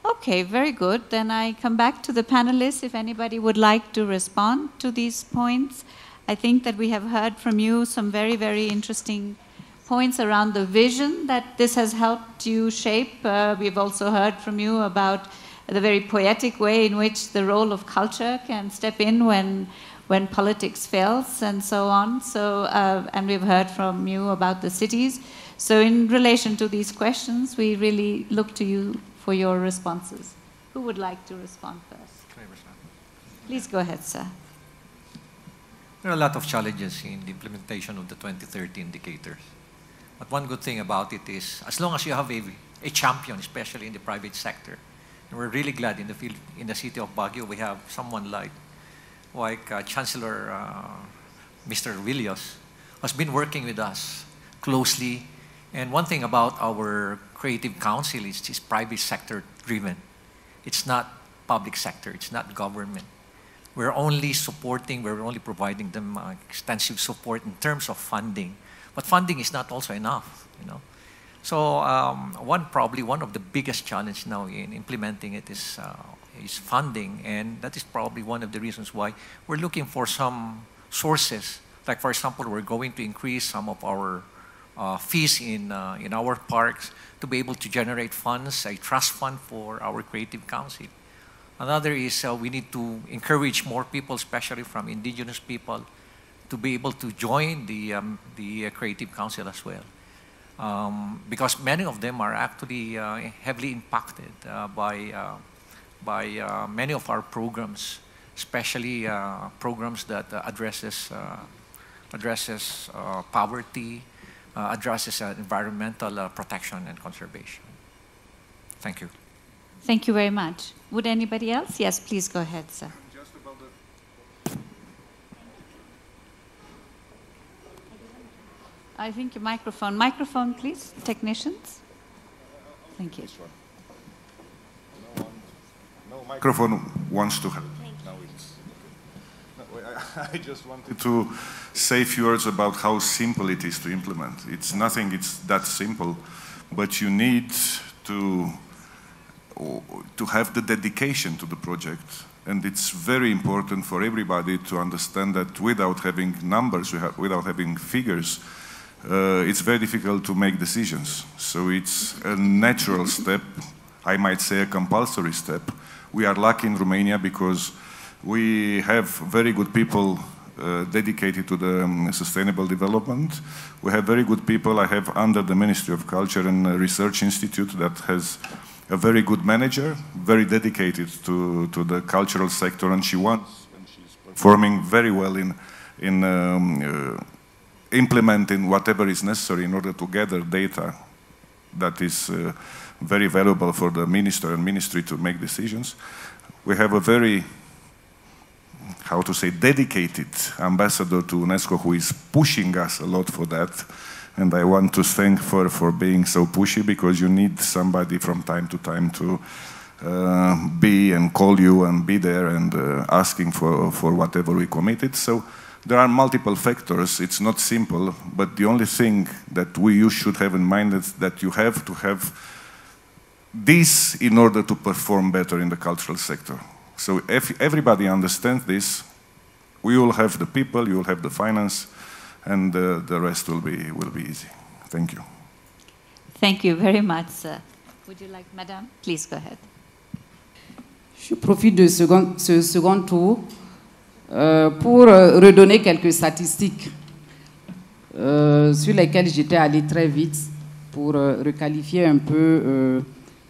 Okay, very good. Then I come back to the panelists if anybody would like to respond to these points. I think that we have heard from you some very, very interesting points around the vision that this has helped you shape. We've also heard from you about the very poetic way in which the role of culture can step in when when politics fails and so on. So, and we've heard from you about the cities. So in relation to these questions, we really look to you for your responses. Who would like to respond first? Please go ahead, sir. There are a lot of challenges in the implementation of the 2030 indicators. But one good thing about it is, as long as you have a champion, especially in the private sector, and we're really glad in the city of Baguio, we have someone like Chancellor Mr. Villas, who has been working with us closely. And one thing about our Creative Council is it's private sector driven. It's not public sector, it's not government. We're only supporting, we're only providing them extensive support in terms of funding. But funding is not also enough, you know. So probably one of the biggest challenges now in implementing it is funding, and that is probably one of the reasons why we're looking for some sources. Like, for example, we're going to increase some of our fees in our parks to be able to generate funds, a trust fund for our Creative Council. Another is we need to encourage more people, especially from indigenous people, to be able to join the Creative Council as well. Because many of them are actually heavily impacted by many of our programs, especially programs that addresses poverty, addresses environmental protection and conservation. Thank you. Thank you very much. Would anybody else? Yes, please go ahead, sir. Just about I think your microphone. Microphone, please, technicians. Thank you. No microphone wants to help. Now it's okay. I just wanted to say a few words about how simple it is to implement. It's nothing, it's that simple, but you need to have the dedication to the project. And it's very important for everybody to understand that without having numbers, without having figures, it's very difficult to make decisions. So it's a natural step, I might say a compulsory step. We are lucky in Romania because we have very good people dedicated to the sustainable development. We have very good people. I have under the Ministry of Culture and Research Institute that has a very good manager, very dedicated to the cultural sector, and she's performing very well in implementing whatever is necessary in order to gather data that is very valuable for the minister and ministry to make decisions. We have a very, how to say, dedicated ambassador to UNESCO who is pushing us a lot for that. And I want to thank her for being so pushy, because you need somebody from time to time to be and call you and be there and asking for whatever we committed. So there are multiple factors. It's not simple, but the only thing that you should have in mind is that you have to have this in order to perform better in the cultural sector. So if everybody understands this, we will have the people, you will have the finance, and the rest will be easy. Thank you. Thank you very much, sir. Would you like, madame? Please go ahead. Je profite de ce second tour pour redonner quelques statistiques sur lesquelles j'étais allé très vite pour requalifier un peu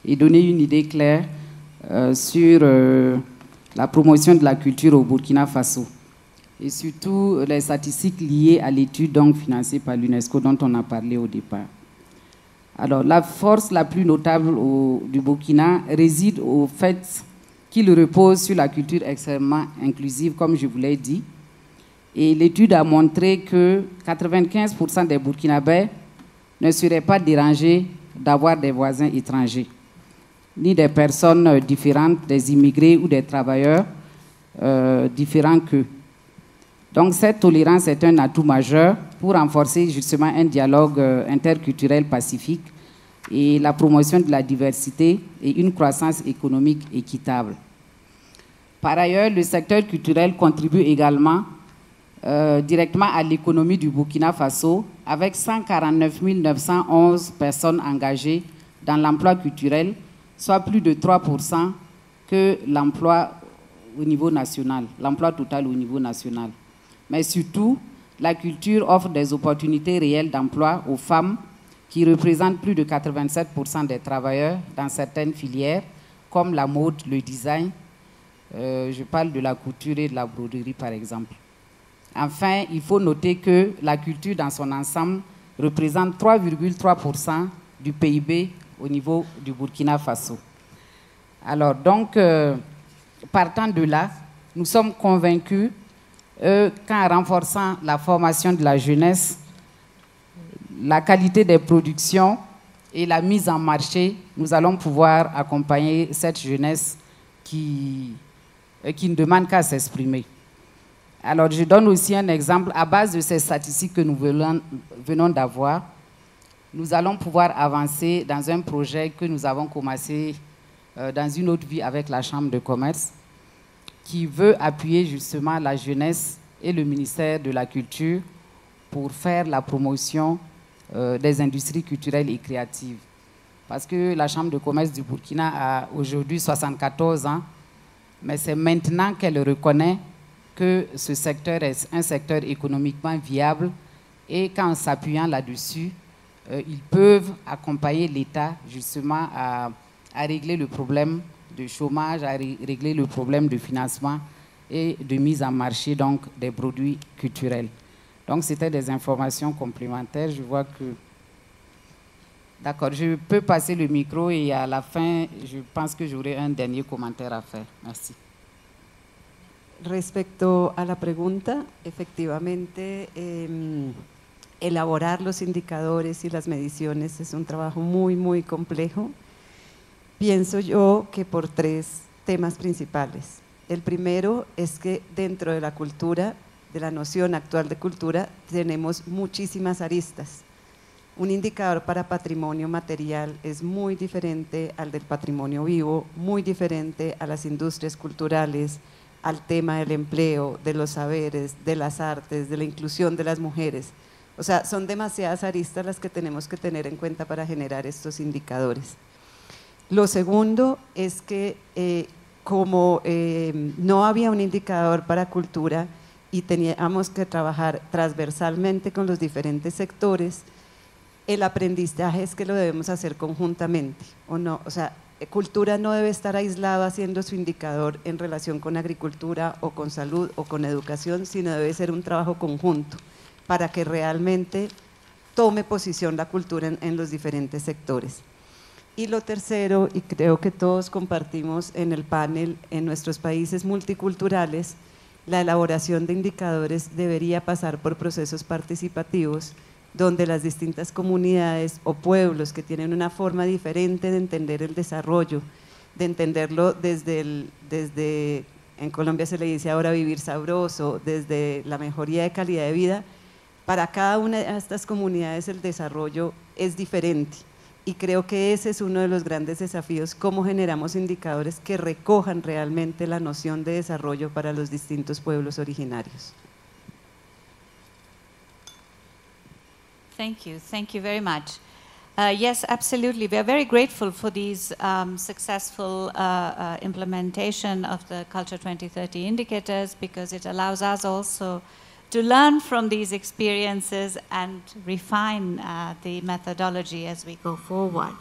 et donner une idée claire sur la promotion de la culture au Burkina Faso. Et surtout les statistiques liées à l'étude donc financée par l'UNESCO dont on a parlé au départ. Alors, la force la plus notable du Burkina réside au fait qu'il repose sur la culture extrêmement inclusive, comme je vous l'ai dit. Et l'étude a montré que 95% des Burkinabés ne seraient pas dérangés d'avoir des voisins étrangers, ni des personnes différentes, des immigrés ou des travailleurs différents qu'eux. Donc cette tolérance est un atout majeur pour renforcer justement un dialogue interculturel pacifique et la promotion de la diversité et une croissance économique équitable. Par ailleurs, le secteur culturel contribue également directement à l'économie du Burkina Faso avec 149 911 personnes engagées dans l'emploi culturel, soit plus de 3% que l'emploi au niveau national, l'emploi total au niveau national. Mais surtout, la culture offre des opportunités réelles d'emploi aux femmes qui représentent plus de 87% des travailleurs dans certaines filières, comme la mode, le design. Je parle de la couture et de la broderie, par exemple. Enfin, il faut noter que la culture dans son ensemble représente 3,3% du PIB au niveau du Burkina Faso. Alors, donc, partant de là, nous sommes convaincus qu'en renforçant la formation de la jeunesse, la qualité des productions et la mise en marché, nous allons pouvoir accompagner cette jeunesse qui ne demande qu'à s'exprimer. Alors, je donne aussi un exemple. À base de ces statistiques que nous venons d'avoir, nous allons pouvoir avancer dans un projet que nous avons commencé dans une autre vie avec la Chambre de commerce, qui veut appuyer justement la jeunesse et le ministère de la Culture pour faire la promotion des industries culturelles et créatives. Parce que la Chambre de commerce du Burkina a aujourd'hui 74 ans, mais c'est maintenant qu'elle reconnaît que ce secteur est un secteur économiquement viable et qu'en s'appuyant là-dessus, ils peuvent accompagner l'État justement à régler le problème de chômage, à régler le problème de financement et de mise en marché donc, des produits culturels. Donc c'était des informations complémentaires. Je vois que... D'accord, je peux passer le micro et à la fin, je pense que j'aurai un dernier commentaire à faire. Merci. Respecto a la pregunta, efectivamente, elaborar los indicadores y las mediciones es un trabajo muy, muy complejo. Pienso yo que por tres temas principales. El primero es que dentro de la cultura, de la noción actual de cultura, tenemos muchísimas aristas. Un indicador para patrimonio material es muy diferente al del patrimonio vivo, muy diferente a las industrias culturales, al tema del empleo, de los saberes, de las artes, de la inclusión de las mujeres. O sea, son demasiadas aristas las que tenemos que tener en cuenta para generar estos indicadores. Lo segundo es que como no había un indicador para cultura y teníamos que trabajar transversalmente con los diferentes sectores, el aprendizaje es que lo debemos hacer conjuntamente, ¿o no? O sea, cultura no debe estar aislado haciendo su indicador en relación con agricultura o con salud o con educación, sino debe ser un trabajo conjunto para que realmente tome posición la cultura en los diferentes sectores. Y lo tercero, y creo que todos compartimos en el panel, en nuestros países multiculturales, la elaboración de indicadores debería pasar por procesos participativos donde las distintas comunidades o pueblos que tienen una forma diferente de entender el desarrollo, de entenderlo desde, en Colombia se le dice ahora vivir sabroso, desde la mejoría de calidad de vida, para cada una de estas comunidades el desarrollo es diferente. Y creo que ese es uno de los grandes desafíos, cómo generamos indicadores que recojan realmente la noción de desarrollo para los distintos pueblos originarios. Thank you very much. Yes, absolutely. We are very grateful for these successful implementation of the Culture 2030 indicators, because it allows us also to learn from these experiences and refine the methodology as we go forward.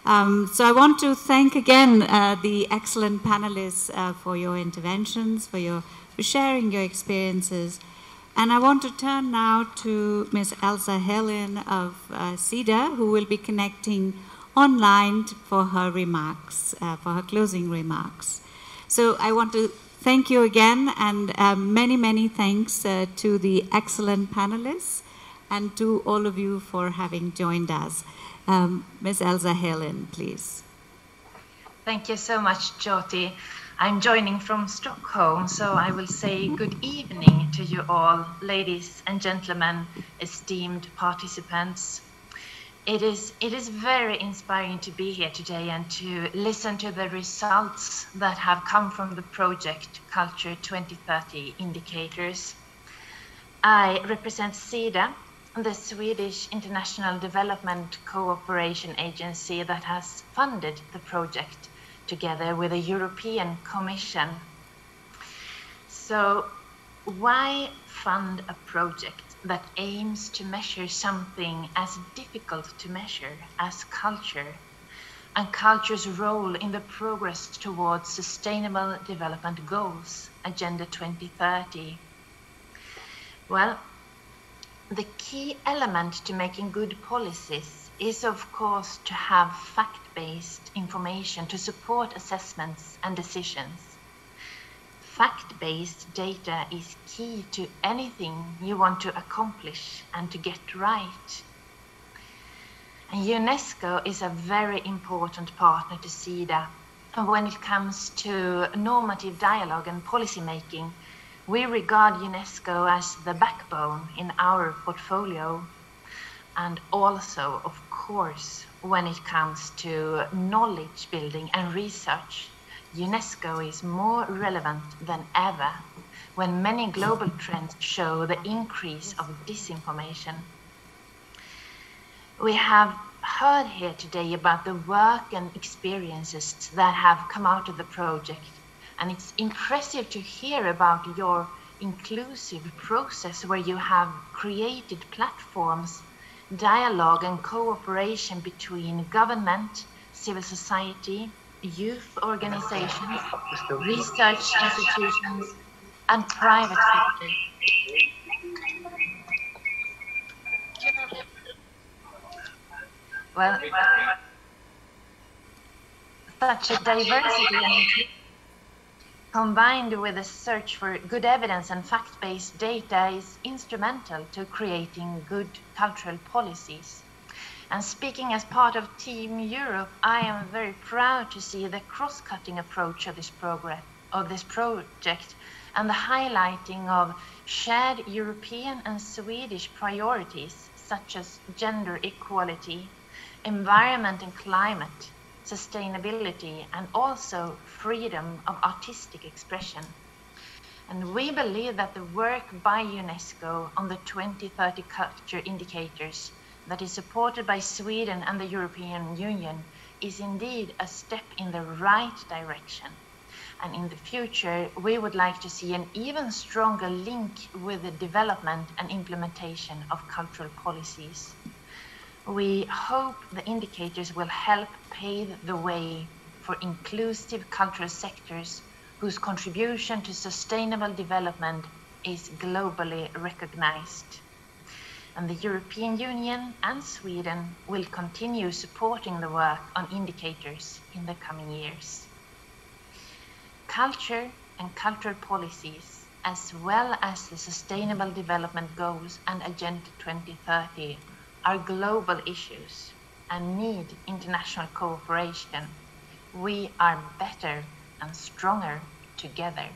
So I want to thank again the excellent panelists for your interventions, for sharing your experiences. And I want to turn now to Ms. Elsa Helen of CEDA, who will be connecting online for her remarks, for her closing remarks. So I want to thank you again, and many, many thanks to the excellent panelists and to all of you for having joined us. Ms. Elsa Helen, please. Thank you so much, Jyoti. I'm joining from Stockholm, so I will say good evening to you all, ladies and gentlemen, esteemed participants. It is very inspiring to be here today and to listen to the results that have come from the project Culture 2030 Indicators. I represent CEDA, the Swedish International Development Cooperation Agency that has funded the project together with the European Commission. So why fund a project that aims to measure something as difficult to measure as culture and culture's role in the progress towards Sustainable Development Goals, Agenda 2030? Well, the key element to making good policies is, of course, to have fact-based information to support assessments and decisions. Fact-based data is key to anything you want to accomplish and to get right. And UNESCO is a very important partner to SIDA. And when it comes to normative dialogue and policy making, we regard UNESCO as the backbone in our portfolio. And also, of course, when it comes to knowledge building and research, UNESCO is more relevant than ever when many global trends show the increase of disinformation. We have heard here today about the work and experiences that have come out of the project, and it's impressive to hear about your inclusive process where you have created platforms, dialogue and cooperation between government, civil society, youth organizations, research institutions, and private sector. Well, such a diversity and inclusion, combined with a search for good evidence and fact-based data, is instrumental to creating good cultural policies. And speaking as part of Team Europe, I am very proud to see the cross-cutting approach of this project and the highlighting of shared European and Swedish priorities such as gender equality, environment and climate, sustainability, and also freedom of artistic expression. And we believe that the work by UNESCO on the 2030 culture indicators that is supported by Sweden and the European Union is indeed a step in the right direction. And in the future, we would like to see an even stronger link with the development and implementation of cultural policies. We hope the indicators will help pave the way for inclusive cultural sectors whose contribution to sustainable development is globally recognized. And the European Union and Sweden will continue supporting the work on indicators in the coming years. Culture and cultural policies, as well as the Sustainable Development Goals and Agenda 2030, are global issues and need international cooperation. We are better and stronger together.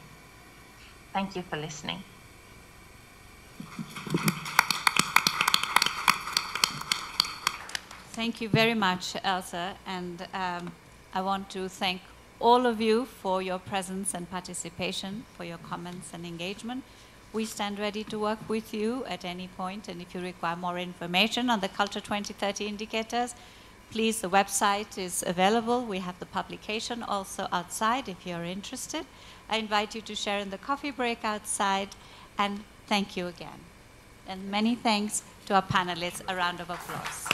Thank you for listening. Thank you very much, Elsa, and I want to thank all of you for your presence and participation, for your comments and engagement. We stand ready to work with you at any point, and if you require more information on the Culture 2030 indicators, please, the website is available. We have the publication also outside if you're interested. I invite you to share in the coffee break outside, and thank you again. And many thanks to our panelists. A round of applause.